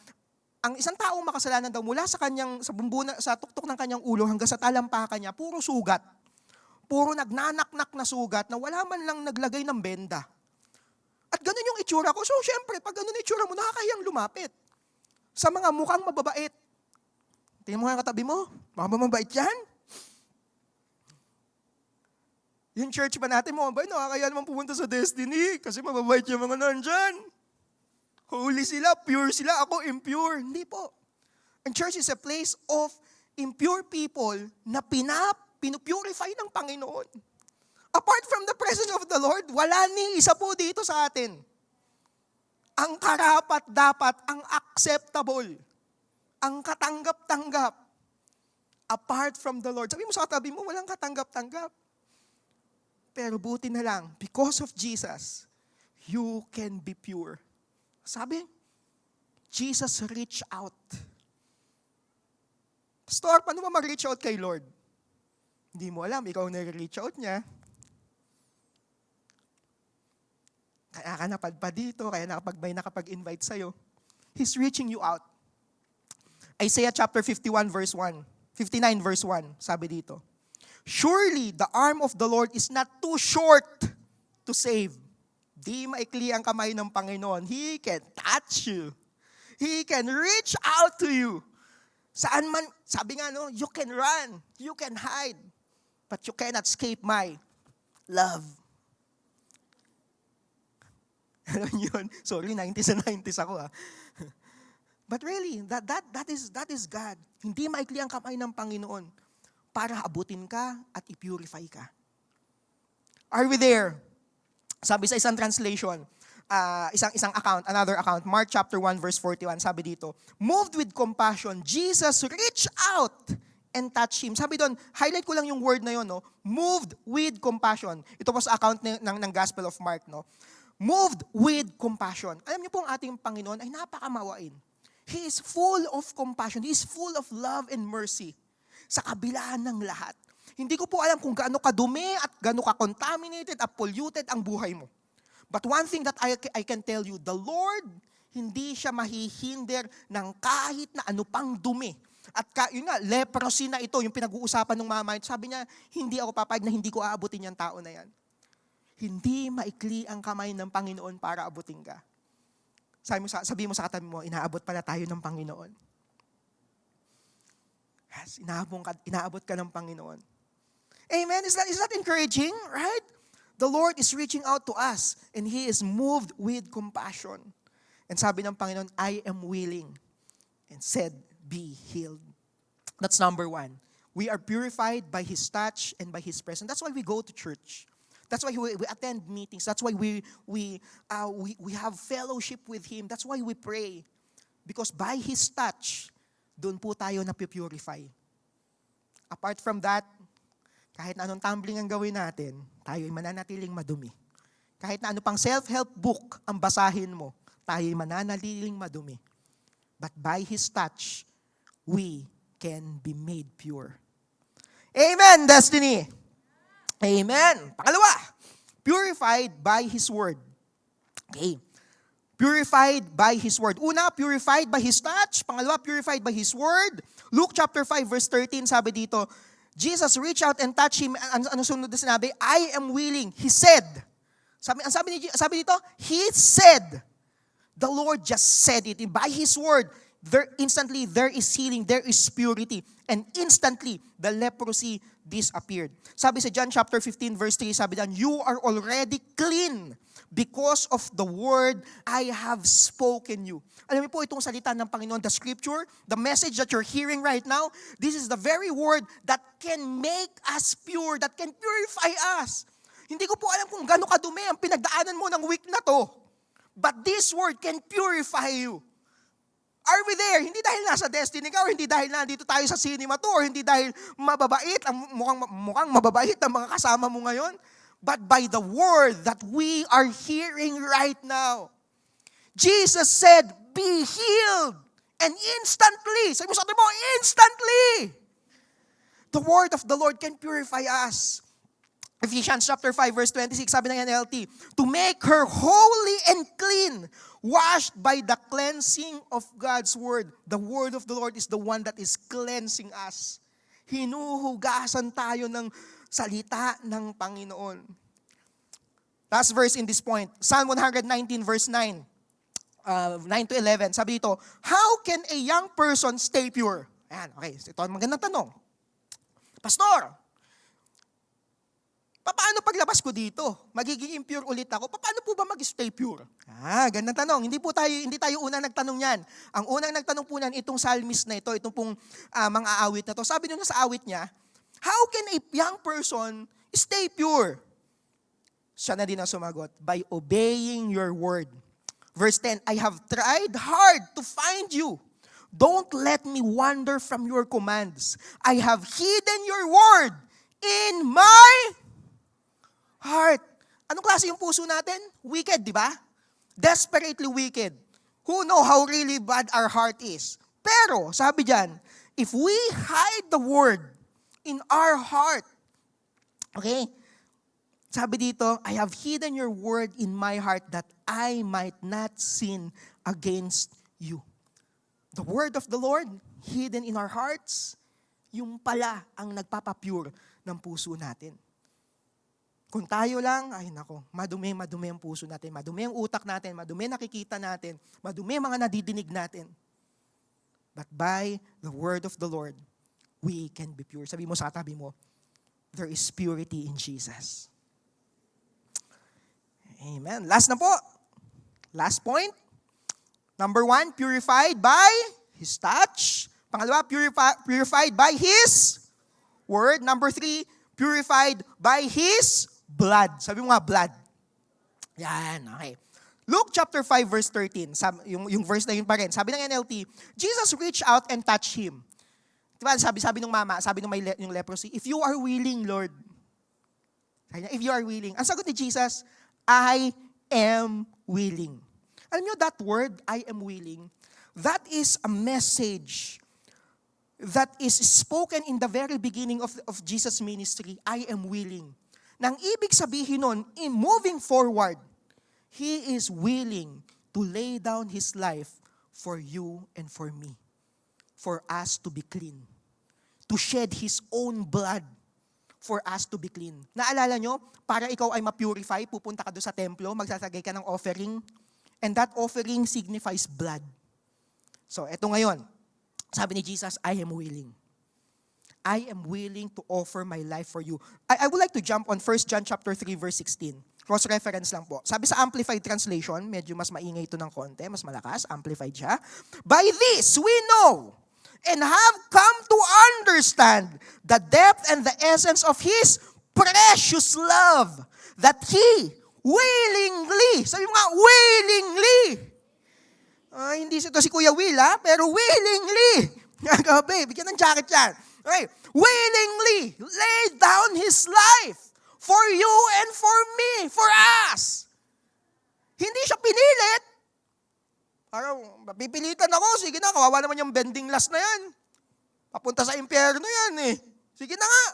ang isang taong makasalanan daw mula sa kanyang, sa tuktok ng kanyang ulo hanggang sa talampakan niya, puro sugat. Puro nagnanaknak na sugat na wala man lang naglagay ng benda. At ganun yung itsura ko. So, syempre, pag ganun yung itsura mo, nakakahiyang lumapit. Sa mga mukhang mababait. Tingnan mo nga katabi mo. Baka mababait yan? Yung church ba natin, mababait, nakakaya naman pumunta sa Destiny. Kasi mababait yung mga nandyan. Holy sila, pure sila, ako impure. Hindi po. And church is a place of impure people na pinupurify ng Panginoon. Apart from the presence of the Lord, wala ni isa po dito sa atin. Ang karapat dapat, ang acceptable, ang katanggap-tanggap, apart from the Lord. Sabi mo sa katabi mo, walang katanggap-tanggap. Pero buti na lang, because of Jesus, you can be pure. Sabi, Jesus reached out. Pastor, paano ba mag-reach out kay Lord? Hindi mo alam, ikaw nag-reach out niya. Kaya ka napadpad dito, kaya may nakapag-invite sa'yo. He's reaching you out. Isaiah chapter 59 verse 1, sabi dito, surely the arm of the Lord is not too short to save, Di maikli ang kamay ng Panginoon. He can touch you. He can reach out to you. Saan man, sabi nga no, you can run, you can hide, but you cannot escape my love. Alam niyo yun? Sorry, 90s na 90s ako But really, that is God. Hindi maikli ang kamay ng Panginoon para abutin ka at i-purify ka. Are we there? Sabi sa isang translation, isang account, another account, Mark chapter 1 verse 41, sabi dito, moved with compassion, Jesus reached out and touched him. Sabi doon, highlight ko lang yung word na yun, no? Moved with compassion. Ito po sa account ng Gospel of Mark, no? Moved with compassion. Alam niyo po ang ating Panginoon ay napakamawain. He is full of compassion. He is full of love and mercy sa kabila ng lahat. Hindi ko po alam kung gaano kadumi at gaano ka-contaminated at polluted ang buhay mo. But one thing that I can tell you, the Lord, hindi siya mahihinder ng kahit na ano pang dumi. At yun nga, leprosy na ito, yung pinag-uusapan ng mama, sabi niya, hindi ako papayag na hindi ko aabutin yung tao na yan. Hindi maikli ang kamay ng Panginoon para abutin ka. Sabi mo sa katabi mo, inaabot pala tayo ng Panginoon. Yes, inaabot ka ng Panginoon. Amen? Is that encouraging? Right? The Lord is reaching out to us and He is moved with compassion. And sabi ng Panginoon, I am willing. And said, be healed. That's number one. We are purified by His touch and by His presence. That's why we go to church. That's why we attend meetings. That's why we have fellowship with Him. That's why we pray. Because by His touch, doon po tayo napipurify. Apart from that, kahit na anong tumbling ang gawin natin, tayo ay mananatiling madumi. Kahit na ano pang self-help book ang basahin mo, tayo ay mananatiling madumi. But by His touch, we can be made pure. Amen, Destiny! Amen! Pangalawa, purified by His Word. Okay. Purified by His Word. Una, purified by His touch. Pangalawa, purified by His Word. Luke chapter 5 verse 13, sabi dito, Jesus reached out and touched him. Ano sunod na sinabi? I am willing. He said. Sabi dito, He said. The Lord just said it. By His word, instantly there is healing, there is purity. And instantly, the leprosy disappeared. Sabi sa John chapter 15 verse 3, sabi diyan, you are already clean because of the word I have spoken you. Alam niyo po itong salita ng Panginoon, the scripture, the message that you're hearing right now, this is the very word that can make us pure, that can purify us. Hindi ko po alam kung gaano kadumi ang pinagdaanan mo ng week na to. But this word can purify you. Are we there? Hindi dahil nasa Destiny ka, or hindi dahil nandito tayo sa cinema to, or hindi dahil mababait, mukhang mababait ang mga kasama mo ngayon, but by the word that we are hearing right now. Jesus said, be healed. And instantly, sabi mo sa atin mo, instantly, the word of the Lord can purify us. Ephesians chapter 5 verse 26, sabi ng NLT, to make her holy and clean, washed by the cleansing of God's word. The word of the Lord is the one that is cleansing us. Hinuhugasan tayo ng salita ng Panginoon. Last verse in this point, Psalm 119 verse 9, 9 to 11, sabi dito, how can a young person stay pure? Ayan, okay, ito ang magandang tanong. Pastor, paano paglabas ko dito? Magiging impure ulit ako. Paano po ba mag-stay pure? Gandang tanong. Hindi tayo unang nagtanong yan. Ang unang nagtanong po niyan, itong psalmist na ito, itong pong mga awit na to. Sabi nyo sa awit niya, how can a young person stay pure? Siya na din ang sumagot, by obeying your word. Verse 10, I have tried hard to find you. Don't let me wander from your commands. I have hidden your word in my heart. Anong klase yung puso natin? Wicked, di ba? Desperately wicked. Who know how really bad our heart is? Pero, sabi dyan, if we hide the word in our heart, okay, sabi dito, I have hidden your word in my heart that I might not sin against you. The word of the Lord, hidden in our hearts, yung pala ang nagpapapure ng puso natin. Kung tayo lang, ay nako, madumi ang puso natin, madumi ang utak natin, madumi nakikita natin, madumi ang mga nadidinig natin. But by the word of the Lord, we can be pure. Sabi mo sa katabi mo, there is purity in Jesus. Amen. Last na po. Last point. Number 1, purified by His touch. Pangalawa, purified by His word. Number 3, purified by His blood. Sabi mo nga, blood. Yan, okay. Luke chapter 5 verse 13, yung verse na yun pa rin. Sabi ng NLT, Jesus reached out and touched him. Diba, sabi ng mama, sabi ng yung leprosy, if you are willing, Lord. If you are willing. Ang sagot ni Jesus, I am willing. Alam nyo, that word, I am willing, that is a message that is spoken in the very beginning of Jesus' ministry. I am willing. Nang ibig sabihin nun, in moving forward, He is willing to lay down His life for you and for me. For us to be clean. To shed His own blood for us to be clean. Naalala nyo, para ikaw ay ma-purify, pupunta ka doon sa templo, magsasagay ka ng offering, and that offering signifies blood. So, eto ngayon, sabi ni Jesus, I am willing. I am willing to offer my life for you. I would like to jump on 1 John chapter 3 verse 16. Cross-reference lang po. Sabi sa Amplified Translation, medyo mas maingay ito ng konti, mas malakas, amplified siya. By this we know and have come to understand the depth and the essence of His precious love, that He willingly, sabi mo nga, willingly. Hindi ito si Kuya Will, pero willingly. Gabi, bigyan ng jacket yan. Okay, willingly laid down His life for you and for me, for us. Hindi siya pinilit. Parang, pipilitan ako, sige na, kawawa naman yung bending last na yan. Papunta sa impyerno yan eh. Sige na nga.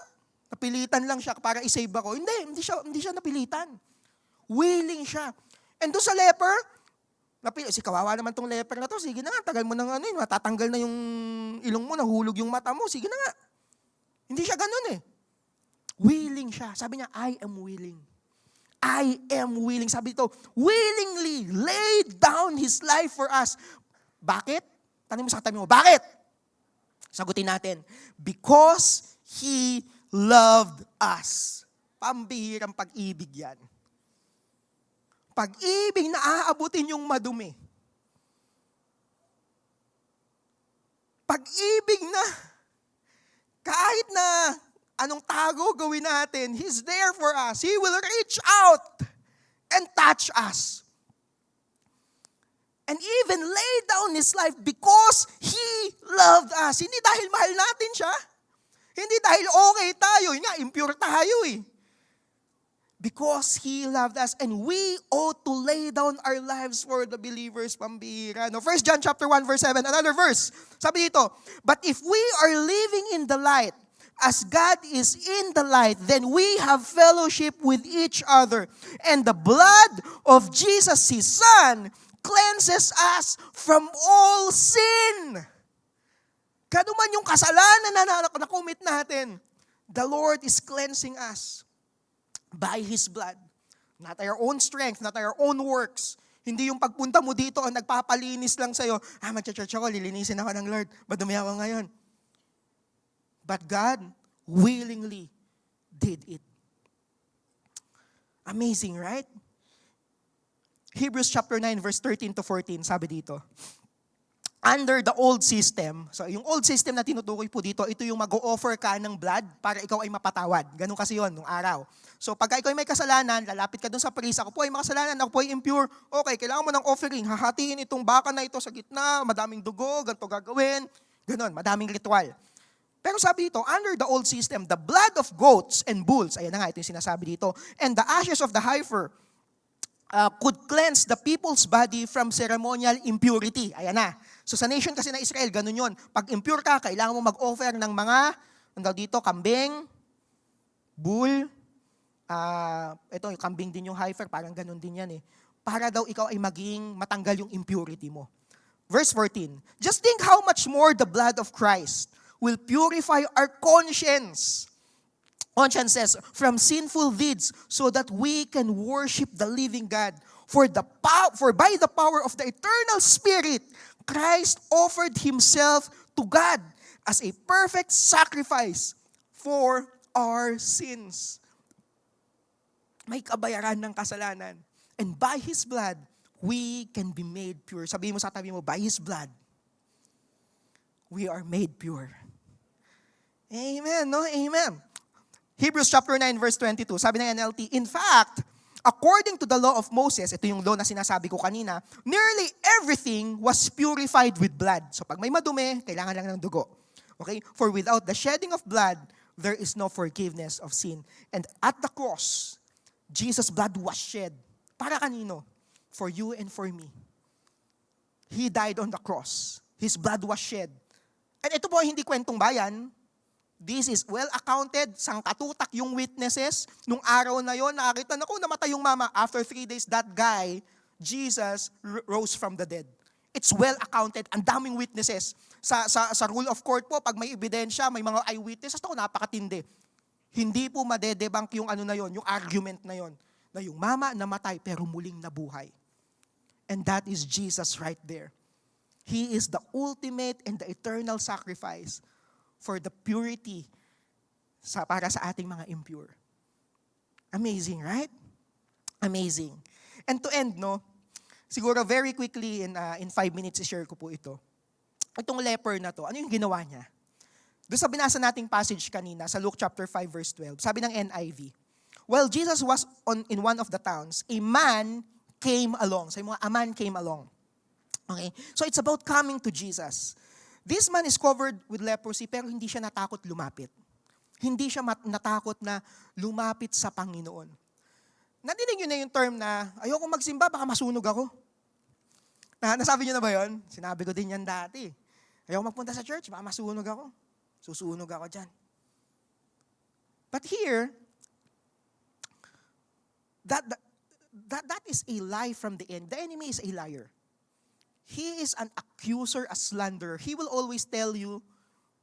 Napilitan lang siya para isave ako. Hindi siya napilitan. Willing siya. And doon sa leper, kawawa naman tong leper na to, sige na nga, tagal mo nang matatanggal na yung ilong mo, nahulog yung mata mo, sige na nga. Hindi siya ganun eh. Willing siya. Sabi niya, I am willing. I am willing. Sabi dito, willingly laid down His life for us. Bakit? Tanong mo sa katabi mo, bakit? Sagutin natin, because He loved us. Pambihirang pag-ibig yan. Pag-ibig na aabutin yung madumi. Pag-ibig na kahit na anong tago gawin natin, He's there for us. He will reach out and touch us. And even lay down His life because He loved us. Hindi dahil mahal natin siya. Hindi dahil okay tayo. Yun nga, impure tayo eh. Because He loved us and we ought to lay down our lives for the believers, pambihira. No, 1 John chapter 1 verse 7, another verse. Sabi dito, but if we are living in the light, as God is in the light, then we have fellowship with each other. And the blood of Jesus, His Son, cleanses us from all sin. Kano man yung kasalanan na nakumit natin, the Lord is cleansing us by His blood. Not our own strength, not our own works. Hindi yung pagpunta mo dito, nagpapalinis lang sa'yo, mag-church ako, lilinisin ako ng Lord, madumi ako ngayon. But God willingly did it. Amazing, right? Hebrews chapter 9 verse 13 to 14, sabi dito, under the old system, so yung old system na tinutukoy po dito, ito yung mag-o-offer ka ng blood para ikaw ay mapatawad. Ganun kasi yon nung araw. So pagka ikaw ay may kasalanan, lalapit ka dun sa priest, ako po ay makasalanan, ako po ay impure, okay, kailangan mo ng offering, hahatiin itong baka na ito sa gitna, madaming dugo, ganito gagawin, ganun, madaming ritual. Pero sabi dito, under the old system, the blood of goats and bulls, ayan na nga, ito yung sinasabi dito, and the ashes of the heifer could cleanse the people's body from ceremonial impurity. Ayan na. So sa nation kasi na Israel, ganun yun. Pag impure ka, kailangan mo mag-offer ng mga, dito, kambing, bull, ito, yung kambing din yung heifer, parang ganun din yan eh. Para daw ikaw ay maging matanggal yung impurity mo. Verse 14, just think how much more the blood of Christ will purify our conscience Onsian says, from sinful deeds so that we can worship the living God. For by the power of the eternal Spirit, Christ offered Himself to God as a perfect sacrifice for our sins. May kabayaran ng kasalanan. And by His blood, we can be made pure. Sabihin mo sa tabi mo, by His blood, we are made pure. Amen, no? Amen. Hebrews chapter 9 verse 22, sabi ng NLT, in fact, according to the law of Moses, ito yung law na sinasabi ko kanina, nearly everything was purified with blood. So pag may madumi, kailangan lang ng dugo. Okay? For without the shedding of blood, there is no forgiveness of sin. And at the cross, Jesus' blood was shed. Para kanino? For you and for me. He died on the cross. His blood was shed. And ito po hindi kwentong bayan. This is well accounted, sangkatutak yung witnesses. Nung araw na yon, nakakita na ko, namatay yung mama. After 3 days, that guy, Jesus, rose from the dead. It's well accounted. Ang daming witnesses. Sa rule of court po, pag may ebidensya, may mga eyewitnesses, ako napakatindi. Hindi po madedebunk yung ano na yon, yung argument na yon, na yung mama namatay pero muling nabuhay. And that is Jesus right there. He is the ultimate and the eternal sacrifice for the purity para sa ating mga impure. Amazing, right? Amazing. And to end, no, siguro very quickly in 5 minutes i-share ko po ito. Itong leper na to, ano yung ginawa niya? Doon sa binasa nating passage kanina, sa Luke chapter 5 verse 12, sabi ng NIV, while Jesus was in one of the towns, a man came along. Sabi mo, a man came along. Okay? So it's about coming to Jesus. This man is covered with leprosy pero hindi siya natakot lumapit. Hindi siya natakot na lumapit sa Panginoon. Nadinig nyo na yung term na, ayoko magsimba, baka masunog ako. Nasabi nyo na ba yun? Sinabi ko din yan dati. Ayoko magpunta sa church, baka masunog ako. Susunog ako dyan. But here, that is a lie from the end. The enemy is a liar. He is an accuser, a slanderer. He will always tell you,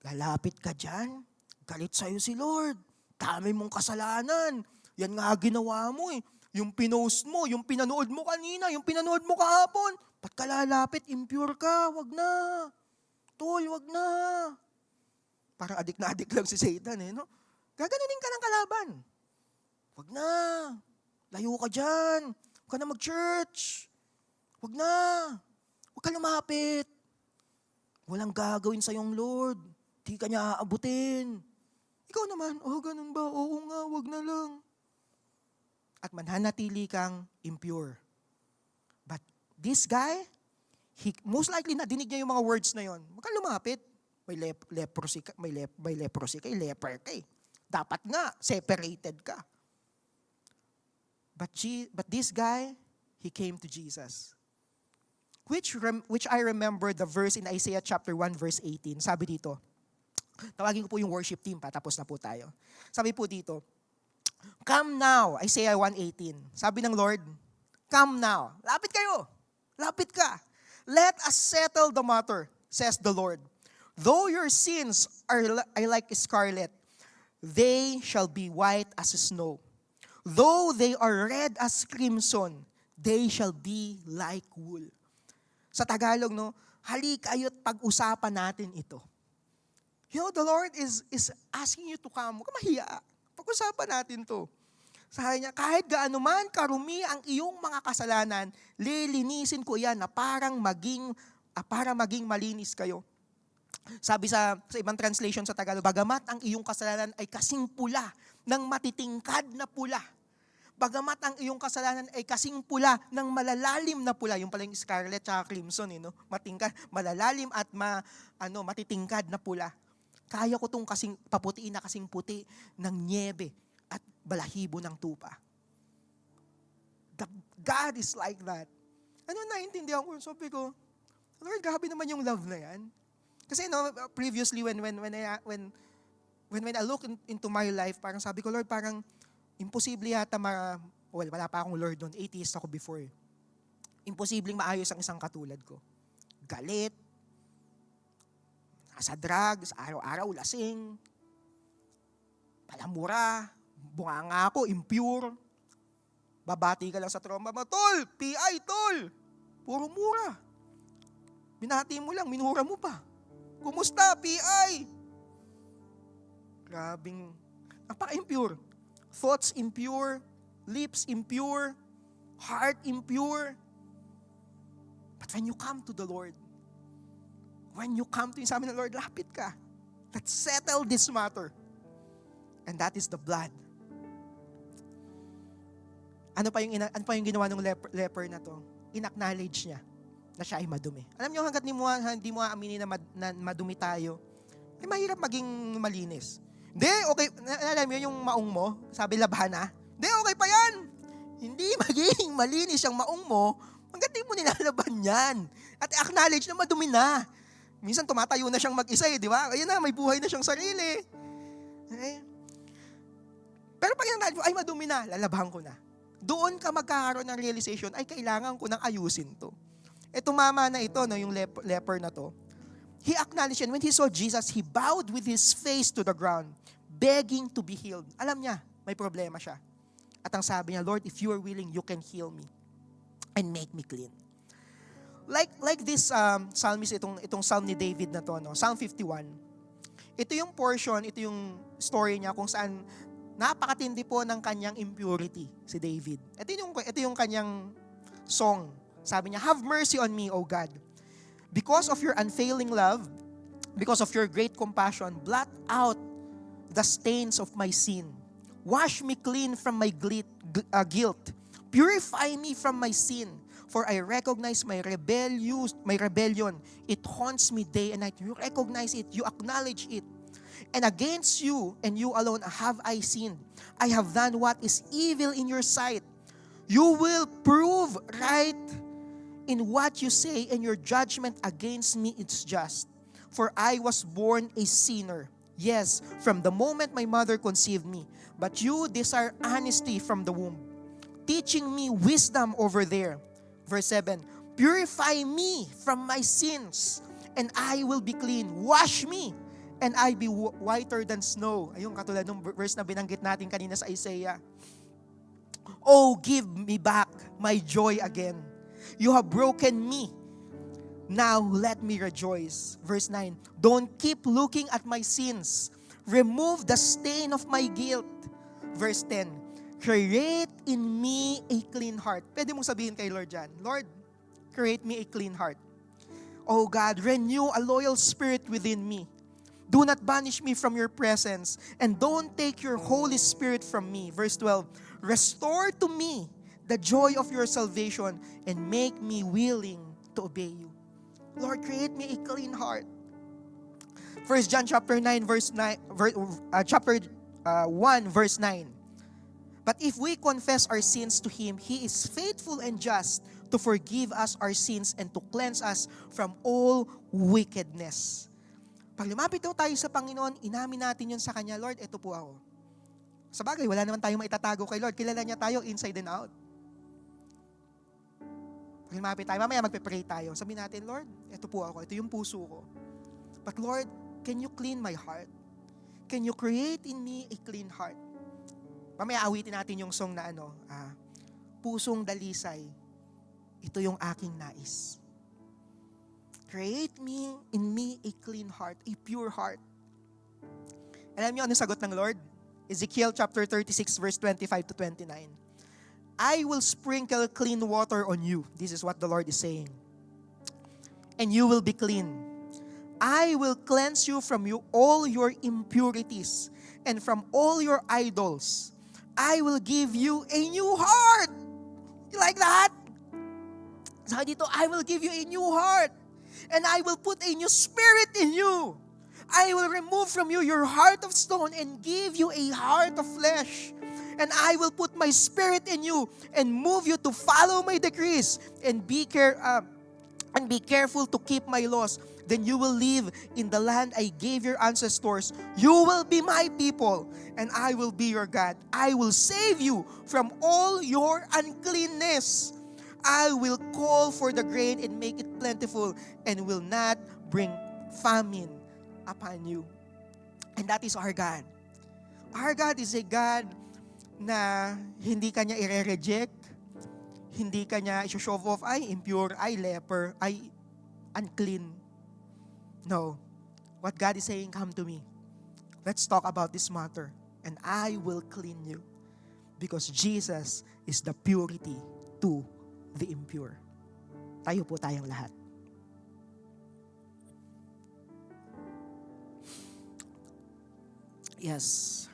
lalapit ka dyan, galit sa'yo si Lord. Dami mong kasalanan. Yan nga ginawa mo eh. Yung pinost mo, yung pinanood mo kanina, yung pinanood mo kahapon. Ba't ka lalapit? Impure ka. Wag na. Tol, wag na. Parang adik na adik lang si Satan eh, no? Gaganunin ka ng kalaban. Wag na. Layo ka dyan. Huwag ka na mag-church. Wag na. Huwag ka lumapit. Walang gagawin sa iyong Lord. Di ka niya aabutin. Ikaw naman, ganun ba? Oo nga, wag na lang. At mananatili kang impure. But this guy, most likely nadinig niya yung mga words na yon. Huwag ka lumapit. May leprosy ka, may leprosy ka, leper ka eh. Dapat nga, separated ka. But this guy, he came to Jesus. Which I remember the verse in Isaiah chapter 1 verse 18. Sabi dito, tawagin ko po yung worship team, patapos na po tayo. Sabi po dito, come now, Isaiah 1:18. Sabi ng Lord, come now. Lapit kayo. Lapit ka. Let us settle the matter, says the Lord. Though your sins are like scarlet, they shall be white as snow. Though they are red as crimson, they shall be like wool. Sa Tagalog, no, halikayo't pag-usapan natin ito. You know, the Lord is asking you to come. Huwag ka mahiya. Pag-usapan natin to. Sabi niya, kahit gaano man karumi ang iyong mga kasalanan, lilinisin ko yan na para maging malinis kayo. Sabi sa ibang translation sa Tagalog, bagamat ang iyong kasalanan ay kasing pula ng matitingkad na pula. Bagamat ang iyong kasalanan ay kasing pula ng malalalim na pula, yung pala yung scarlet at crimson, no? Matingkad, malalalim at matitingkad na pula. Kaya ko itong kasing paputiin na kasing puti ng niebe at balahibo ng tupa. God is like that. Naintindihan ko? Sabi ko, Lord, grabe naman yung love na yan. Kasi previously when I look into my life, parang sabi ko, Lord, parang imposible yata wala pa akong Lord noon. Atheist ako before. Imposibleng maayos ang isang katulad ko. Galit, nasa drugs, araw-araw lasing, Alamura, bunganga ako, impure. Babati ka lang sa tromba mo, tol, PI, tol. Puro mura. Binati mo lang, minura mo pa. Kumusta, PI? Grabing, napaka-impure. Thoughts impure, lips impure, heart impure. But when you come to the Lord, when you come to Him, sabi ng Lord, lapit ka. Let's settle this matter. And that is the blood. Ano pa yung ginawa ng leper na to? In-acknowledge niya na siya ay madumi. Alam niyo, hanggat hindi mo aaminin na madumi tayo, ay mahirap maging malinis. Hindi, okay. Alam niyo yung maong mo, sabi labhana, hindi, okay pa yan. Hindi magiging malinis yung maong mo, hanggat di mo nilalaban yan. At acknowledge na madumi na. Minsan tumatayo na siyang mag-isa di ba? Ayun na, may buhay na siyang sarili. Okay? Pero pag acknowledge mo, ay madumi na, lalabhan ko na. Doon ka magkakaroon ng realization, ay kailangan ko nang ayusin to. Etong mama na ito, no, yung leper na to, he acknowledged, and when he saw Jesus, he bowed with his face to the ground, begging to be healed. Alam niya, may problema siya. At ang sabi niya, Lord, if you are willing, you can heal me and make me clean. Like this psalmist, itong psalm ni David na to, no? Psalm 51. Ito yung portion, ito yung story niya kung saan napakatindi po ng kanyang impurity, si David. Ito yung kanyang song. Sabi niya, have mercy on me, O God. Because of your unfailing love, because of your great compassion, blot out the stains of my sin. Wash me clean from my guilt. Purify me from my sin. For I recognize my rebellion. It haunts me day and night. You recognize it. You acknowledge it. And against you and you alone have I sinned. I have done what is evil in your sight. You will prove right in what you say, and your judgment against me is just. For I was born a sinner. Yes, from the moment my mother conceived me. But you desire honesty from the womb, teaching me wisdom over there. Verse 7, purify me from my sins, and I will be clean. Wash me, and I be whiter than snow. Ayun, katulad ng verse na binanggit natin kanina sa Isaiah. Oh, give me back my joy again. You have broken me. Now let me rejoice. Verse 9, don't keep looking at my sins. Remove the stain of my guilt. Verse 10, create in me a clean heart. Pwede mong sabihin kay Lord yan, Lord, create me a clean heart. Oh God, renew a loyal spirit within me. Do not banish me from your presence, and don't take your Holy Spirit from me. Verse 12, restore to me the joy of your salvation and make me willing to obey you. Lord, create me a clean heart. 1 John chapter 9 verse 9 chapter 1 verse 9. But if we confess our sins to Him, He is faithful and just to forgive us our sins and to cleanse us from all wickedness. Pag lumapit tayo sa Panginoon, inamin natin yun sa Kanya, Lord, ito po ako. Sa bagay, wala naman tayong maitatago kay Lord. Kilala niya tayo inside and out. Pag lumapit tayo, mamaya magpe-pray tayo. Sabihin natin, Lord, ito po ako. Ito yung puso ko. But Lord, can you clean my heart? Can you create in me a clean heart? Mamaya awitin natin yung song na pusong dalisay. Ito yung aking nais. Create in me a clean heart, a pure heart. Alam niyo ano sagot ng Lord? Ezekiel chapter 36 verse 25 to 29. I will sprinkle clean water on you. This is what the Lord is saying. And you will be clean. I will cleanse you from all your impurities and from all your idols. I will give you a new heart. You like that? Sabi dito, I will give you a new heart. And I will put a new spirit in you. I will remove from you your heart of stone and give you a heart of flesh. And I will put my spirit in you and move you to follow my decrees and be careful to keep my laws. Then you will live in the land I gave your ancestors. You will be my people, and I will be your God. I will save you from all your uncleanness. I will call for the grain and make it plentiful, and will not bring famine upon you. And that is our God. Our God is a God na hindi ka niya i-reject, hindi ka niya i-show off, ay impure, ay leper, ay unclean. No. What God is saying, come to me. Let's talk about this matter. And I will clean you. Because Jesus is the purity to the impure. Tayo po tayong lahat. Yes.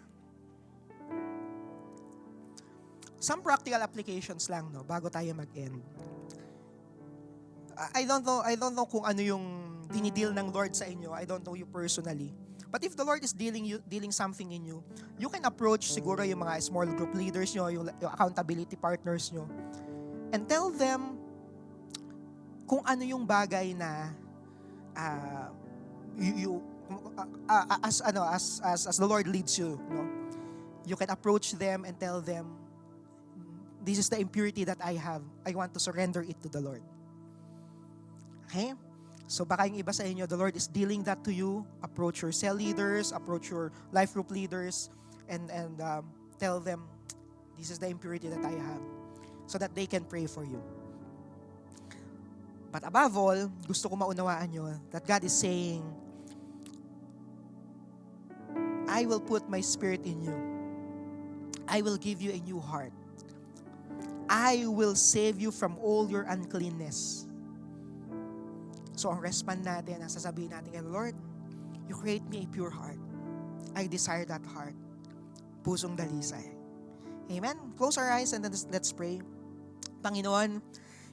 Some practical applications lang, no, bago tayo mag-end. I don't know kung ano yung dinideal ng Lord sa inyo. I don't know you personally. But if the Lord is dealing something in you, you can approach siguro yung mga small group leaders nyo, yung accountability partners nyo, and tell them kung ano yung bagay na as the Lord leads you, no? You can approach them and tell them, this is the impurity that I have. I want to surrender it to the Lord. Okay? So baka yung iba sa inyo, the Lord is dealing that to you. Approach your cell leaders, approach your life group leaders, and tell them, this is the impurity that I have, so that they can pray for you. But above all, gusto ko maunawaan nyo that God is saying, I will put my spirit in you. I will give you a new heart. I will save you from all your uncleanness. So ang respond natin, ang sasabihin natin kay Lord, you create me a pure heart. I desire that heart. Pusong dalisay. Amen? Close our eyes and then let's pray. Panginoon,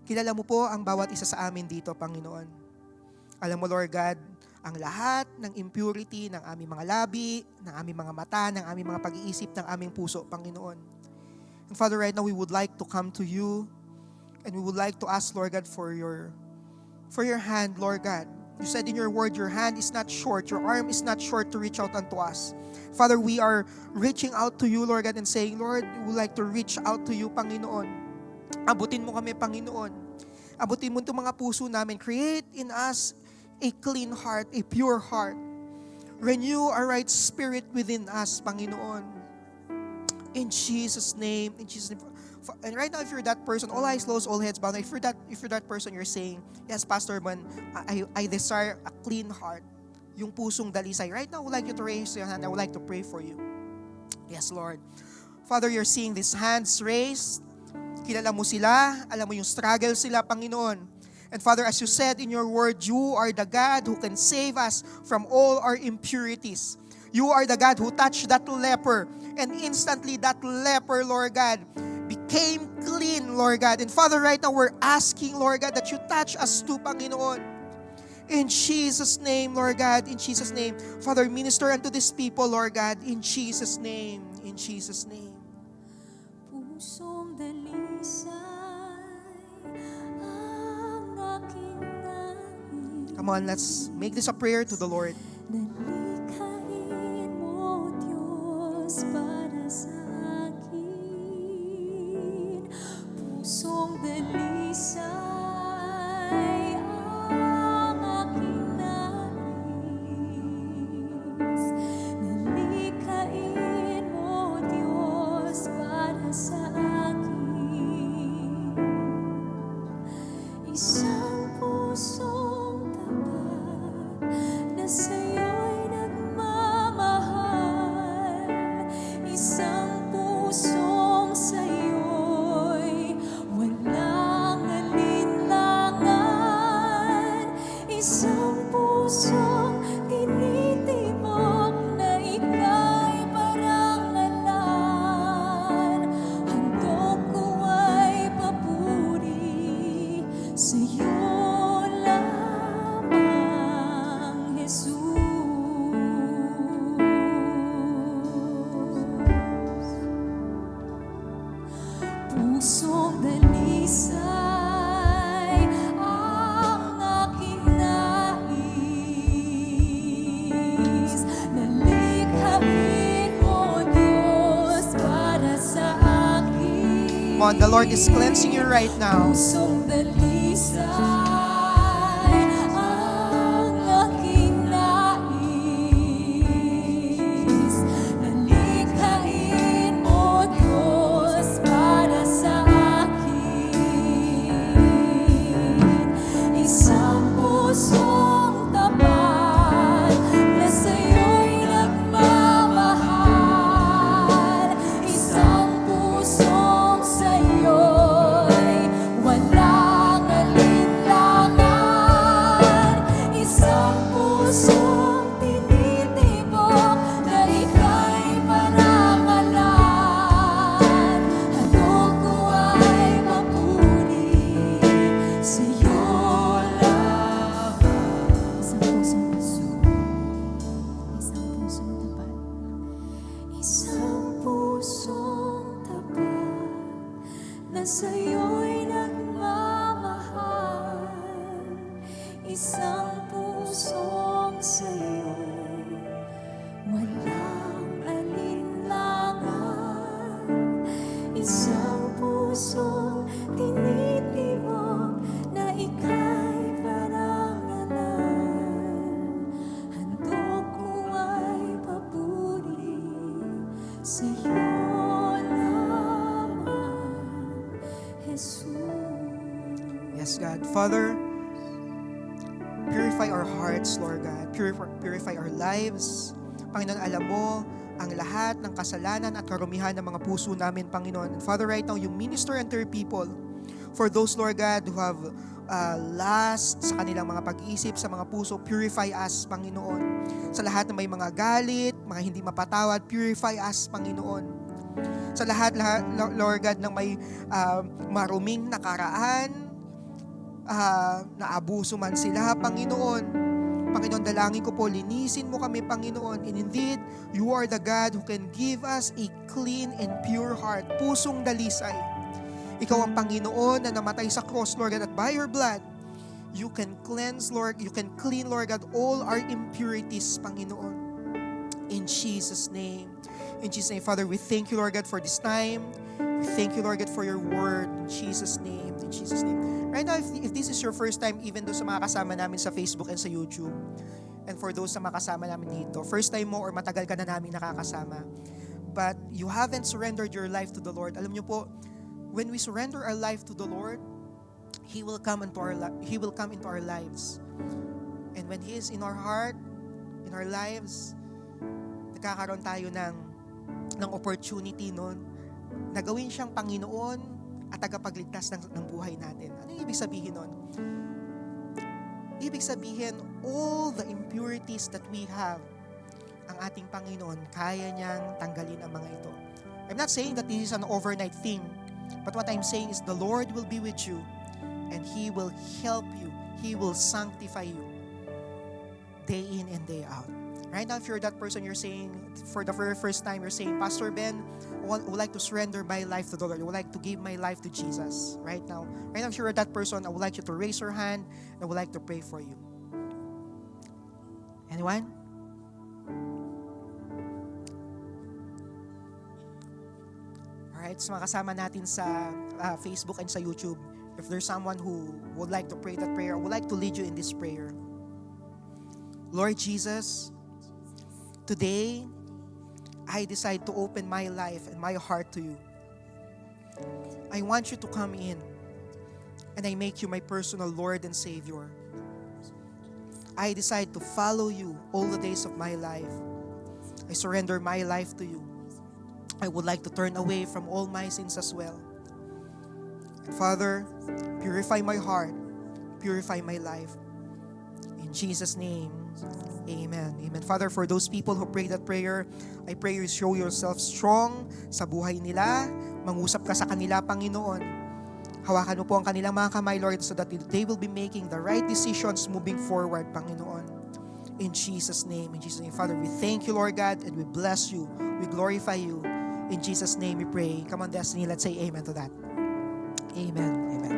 kilala mo po ang bawat isa sa amin dito, Panginoon. Alam mo, Lord God, ang lahat ng impurity ng aming mga labi, ng aming mga mata, ng aming mga pag-iisip, ng aming puso, Panginoon. And Father, right now we would like to come to you and we would like to ask, Lord God, for your hand, Lord God. You said in your word, your hand is not short, your arm is not short to reach out unto us. Father, we are reaching out to you, Lord God, and saying, Lord, we would like to reach out to you, Panginoon. Abutin mo kami, Panginoon. Abutin mo itong mga puso namin. Create in us a clean heart, a pure heart. Renew a right spirit within us, Panginoon. In Jesus' name, in Jesus' name. And right now, if you're that person, all eyes closed, all heads bowed. If you're that person, you're saying, yes, Pastor Man, I desire a clean heart. Yung pusong dalisay. Right now, I would like you to raise your hand. I would like to pray for you. Yes, Lord. Father, you're seeing these hands raised. Kilala mo sila. Alam mo yung struggle sila, Panginoon. And Father, as you said in your word, you are the God who can save us from all our impurities. You are the God who touched that leper. And instantly, that leper, Lord God, became clean, Lord God. And Father, right now, we're asking, Lord God, that you touch us too, Panginoon. In Jesus' name, Lord God, in Jesus' name. Father, minister unto these people, Lord God, in Jesus' name. In Jesus' name. Pusong dalisay ang aking nais. Come on, let's make this a prayer to the Lord. Nalikhain mo, Diyos, para sa akin. Pusong dalisay ang aking nais. Nalikhain mo, Diyos, para sa akin. Isang pusong tapat na sa'yo'y nagmamahal. Isang pusong sa'yo'y walang alinlangan. Isang pusong tinitibok na ika'y parangalan. Handog ko ay papuri sa'yo lamang, Jesus. Pusong dalisay ang aking nais. Nalikhain mo, Diyos, para sa akin. Come on, the Lord is cleansing you right now. Pusong dalisay ang aking nais. Nalikhain sa'yo'y nagmamahal, isang pusong sa'yo, walang alinlangan, isang pusong tinitibok na ika'y parangalan. Handog ko ay papuri sa'yo lamang, Jesus. Yes, God. Father, purify our hearts, Lord God. Purify our lives. Panginoon, alam mo ang lahat ng kasalanan at karumihan ng mga puso namin, Panginoon. And Father, right now, you minister unto your people. For those, Lord God, who have lust sa kanilang mga pag-isip, sa mga puso, purify us, Panginoon. Sa lahat na may mga galit, mga hindi mapatawad, purify us, Panginoon. Sa lahat, Lord God, ng may maruming nakaraan, naabuso man sila, Panginoon. Panginoon, dalangin ko po, linisin mo kami, Panginoon. And indeed, you are the God who can give us a clean and pure heart, pusong dalisay. Ikaw ang Panginoon na namatay sa cross, Lord God, at by your blood, you can cleanse, Lord, you can clean, Lord God, all our impurities, Panginoon. In Jesus' name. In Jesus' name, Father, we thank you, Lord God, for this time. We thank you, Lord God, for your word. In Jesus' name. In Jesus' name. Right now, if this is your first time, even though sa mga kasama namin sa Facebook and sa YouTube, and for those sa mga kasama namin dito, first time mo or matagal ka na namin nakakasama, but you haven't surrendered your life to the Lord, alam niyo po, when we surrender our life to the Lord, He will come into our lives. And when He is in our heart, in our lives, nagkakaroon tayo ng opportunity nun na gawin siyang Panginoon at tagapagligtas ng buhay natin. Ano yung ibig sabihin nun? Ibig sabihin, all the impurities that we have, ang ating Panginoon, kaya niyang tanggalin ang mga ito. I'm not saying that this is an overnight thing, but what I'm saying is the Lord will be with you and He will help you. He will sanctify you day in and day out. Right now, if you're that person, you're saying, for the very first time, you're saying, Pastor Ben, I would like to surrender my life to the Lord. I would like to give my life to Jesus right now. Right now, if you're that person, I would like you to raise your hand and I would like to pray for you. Anyone? Alright, so mga kasama natin sa Facebook and sa YouTube, if there's someone who would like to pray that prayer, I would like to lead you in this prayer. Lord Jesus, today, I decide to open my life and my heart to you. I want you to come in and I make you my personal Lord and Savior. I decide to follow you all the days of my life. I surrender my life to you. I would like to turn away from all my sins as well. And Father, purify my heart, purify my life. In Jesus' name, amen. Amen. Father, for those people who pray that prayer, I pray you show yourself strong sa buhay nila. Mangusap ka sa kanila, Panginoon. Hawakan mo po ang kanilang mga kamay, Lord, so that they will be making the right decisions moving forward, Panginoon. In Jesus' name. In Jesus' name. Father, we thank you, Lord God, and we bless you. We glorify you. In Jesus' name we pray. Come on, Destiny, let's say amen to that. Amen. Amen.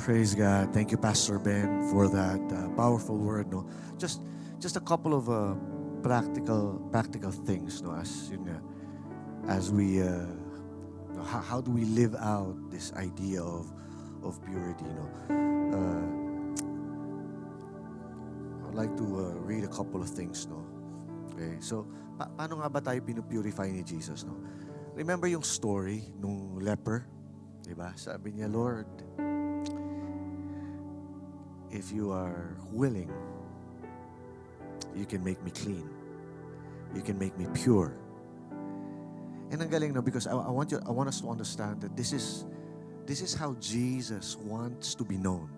Praise God. Thank you, Pastor Ben, for that powerful word. No, just a couple of practical things. No, as we how do we live out this idea of purity? No, I'd like to read a couple of things. No, okay. So, paano nga ba tayo pinupurify ni Jesus? No, remember yung story nung leper, diba? Sabi niya, Lord, if you are willing, you can make me clean. You can make me pure. And ang galing, no, because I want us to understand that this is how Jesus wants to be known.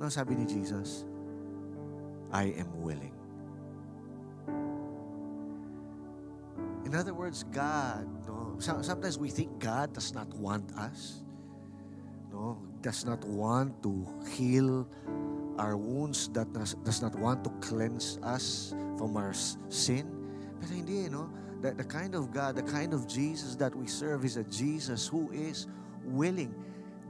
Ano sabi ni Jesus? I am willing. In other words, God, no, sometimes we think God does not want us. No, does not want to heal our wounds, that does not want to cleanse us from our sin. Pero hindi, no? the kind of God, the kind of Jesus that we serve is a Jesus who is willing.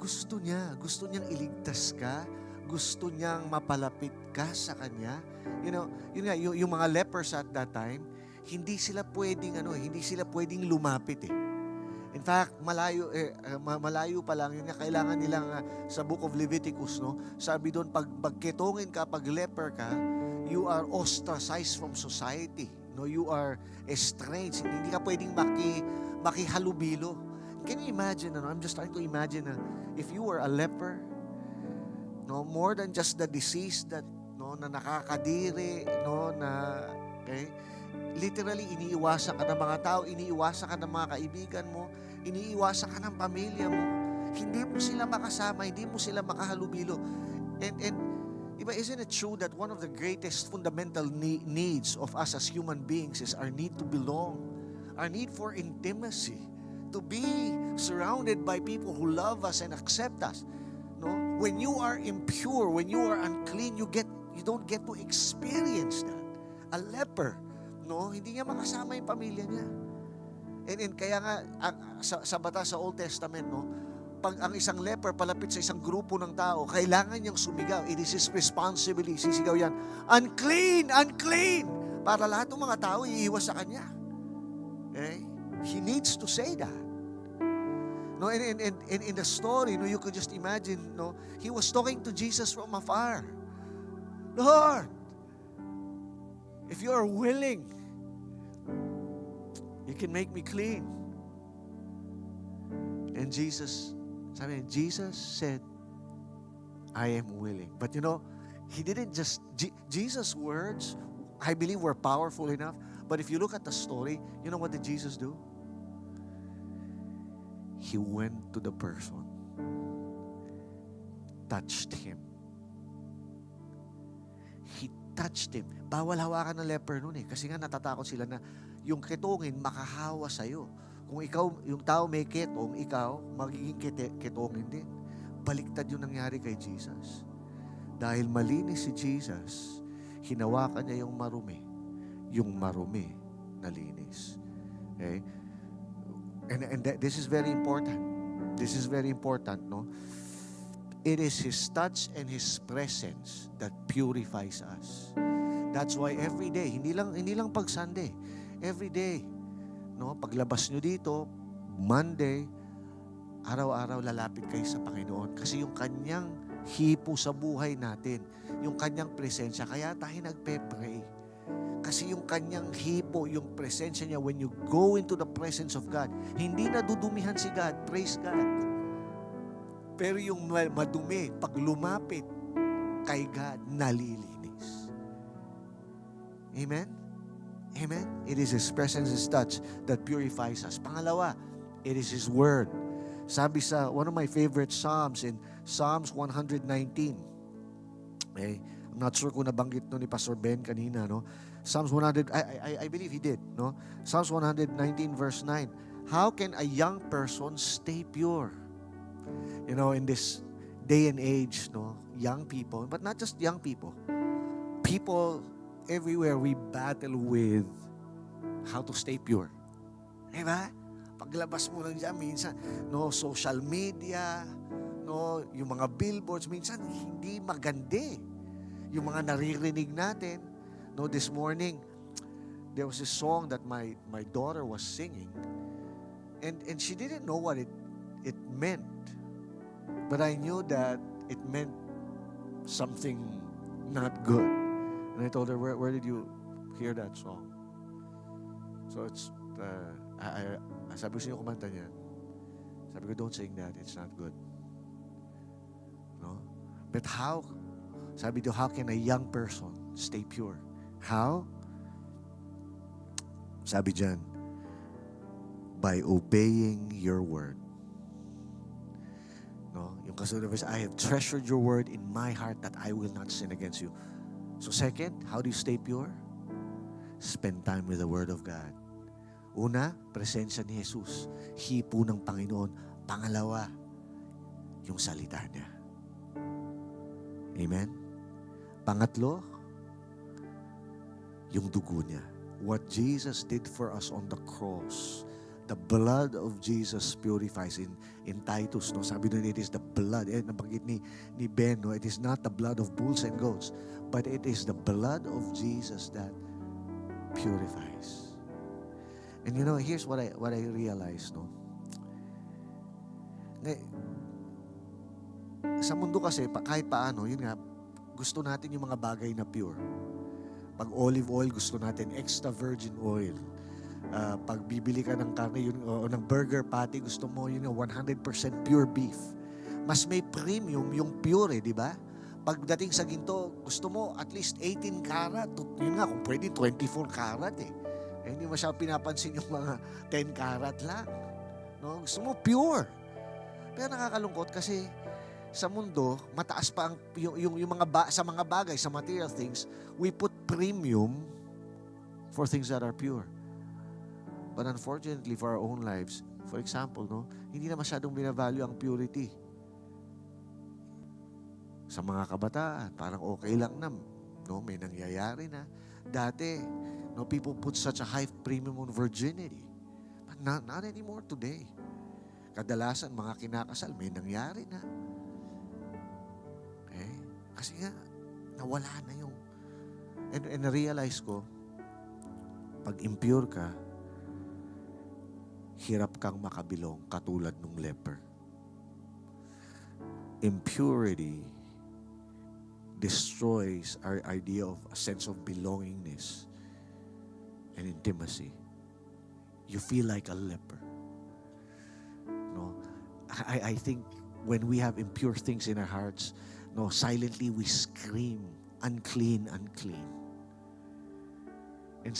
Gusto niyang iligtas ka, gusto niyang mapalapit ka sa Kanya. You know, yung mga lepers at that time, hindi sila pwedeng lumapit eh. In fact, malayo pa lang yun nga kailangan nilang sa book of Leviticus, no? Sabi doon pag ketongin ka, pag leper ka, you are ostracized from society. No, you are estranged. Hindi ka pwedeng makihalubilo. Can you imagine? I'm just trying to imagine if you were a leper, no, more than just the disease that na nakakadiri, okay? Literally, iniiwasan ka ng mga tao, iniiwasan ka ng mga kaibigan mo, iniiwasan ka ng pamilya mo. Hindi mo sila makasama, hindi mo sila makahalubilo. And diba, isn't it true that one of the greatest fundamental needs of us as human beings is our need to belong, our need for intimacy, to be surrounded by people who love us and accept us. No? When you are impure, when you are unclean, you don't get to experience that. A leper, no, hindi niya makasama yung pamilya niya. And kaya nga sa batas sa Old Testament, no, pag ang isang leper palapit sa isang grupo ng tao, kailangan niyang sumigaw. It is his responsibility. Sisigaw yan, unclean, unclean. Para lahat ng mga tao iiwas sa kanya. Okay? He needs to say that. No, and in the story, no, you could just imagine, no, he was talking to Jesus from afar. Lord, if you are willing, you can make me clean. And Jesus said, I am willing. But he didn't just, Jesus' words, I believe, were powerful enough. But if you look at the story, you know what did Jesus do? He went to the person, touched him. He touched him. Bawal hawakan ng leper noon kasi nga natatakot sila na yung ketongin makahawa sa'yo. Kung ikaw, yung tao may ketong, ikaw, magiging ketongin din. Baliktad yung nangyari kay Jesus. Dahil malinis si Jesus, hinawakan niya yung marumi na linis. Okay? And this is very important. This is very important, no? It is His touch and His presence that purifies us. That's why every day, hindi lang pag Sunday, every day, no? Paglabas nyo dito, Monday, araw-araw lalapit kayo sa Panginoon kasi yung kanyang hipo sa buhay natin, yung kanyang presensya, kaya tayo nagpe-pray. Kasi yung kanyang hipo, yung presensya niya, when you go into the presence of God, hindi nadudumihan si God, praise God. Pero yung madumi, pag lumapit kay God, nalilinis. Amen? Amen? It is His presence, His touch that purifies us. Pangalawa, it is His Word. Sabi sa one of my favorite Psalms in Psalms 119. I'm not sure kung nabanggit no ni Pastor Ben kanina, no? Psalms 100, I believe he did, no? Psalms 119 verse 9. How can a young person stay pure? In this day and age, no? Young people, but not just young people. People everywhere, we battle with how to stay pure. Diba? Paglabas mo lang dyan, minsan, no, social media, no, yung mga billboards, minsan hindi maganda. Yung mga naririnig natin, no, this morning, there was a song that my daughter was singing, and she didn't know what it meant, but I knew that it meant something not good. And I told her, where did you hear that song? So it's, sabi ko siya kumanta niya. Sabi ko, don't sing that, it's not good. No? But how? Sabi ko, how can a young person stay pure? How? Sabi dyan, by obeying your word. No? Yung kasunod na verse, I have treasured your word in my heart that I will not sin against you. So second, how do you stay pure? Spend time with the Word of God. Una, presensya ni Jesus. Hipo ng Panginoon. Pangalawa, yung salita niya. Amen? Pangatlo, yung dugo niya. what Jesus did for us on the cross, the blood of Jesus purifies. In Titus, no, sabi doon, it is the blood. Nabanggit ni Ben, no, it is not the blood of bulls and goats, but it is the blood of Jesus that purifies. And you know, here's what I realized, no. Sa mundo kasi, kahit paano, yun nga, gusto natin yung mga bagay na pure. Pag olive oil, gusto natin extra virgin oil. Pag bibili ka ng karne, o ng burger patty, gusto mo yun 100% pure beef. Mas may premium yung pure, di ba? Pagdating sa ginto, gusto mo at least 18 karat. Yun nga, kung pwede 24 karat eh. Hindi masyadong pinapansin yung mga 10 karat lang. No? Gusto mo pure. Pero nakakalungkot kasi sa mundo, mataas pa yung mga sa mga bagay, sa material things, we put premium for things that are pure. But unfortunately for our own lives, for example, no, hindi na masyadong binavalue ang purity. Sa mga kabataan, parang okay lang na, no, may nangyayari na. Dati, no, people put such a high premium on virginity. But not anymore today. Kadalasan, mga kinakasal, may nangyari na. Okay? Kasi nga, nawala na yung... And na-realize ko, pag impure ka, hirap kang makabilong katulad ng leper. Impurity destroys our idea of a sense of belongingness and intimacy. You feel like a leper. No, I think when we have impure things in our hearts, no, silently we scream, unclean, unclean. And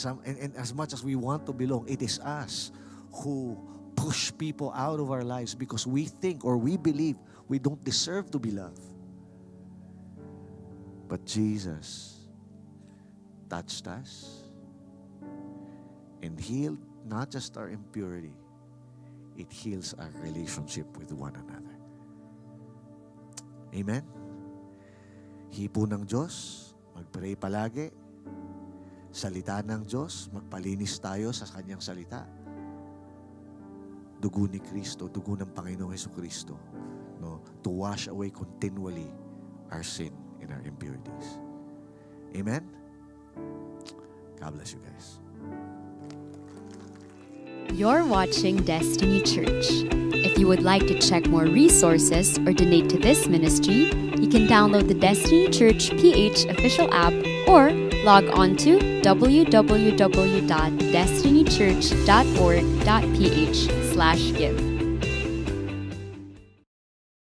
as much as we want to belong, it is us who push people out of our lives because we think or we believe we don't deserve to be loved. But Jesus touched us and healed not just our impurity, it heals our relationship with one another. Amen? Hipo ng Diyos, mag-pray palagi. Salita ng Diyos, magpalinis tayo sa Kanyang salita. Dugo ni Kristo, dugo ng Panginoong Jesucristo, no, to wash away continually our sin and our impurities. Amen? God bless you guys. You're watching Destiny Church. If you would like to check more resources or donate to this ministry, you can download the Destiny Church PH official app or log on to www.destinychurch.org.ph/give.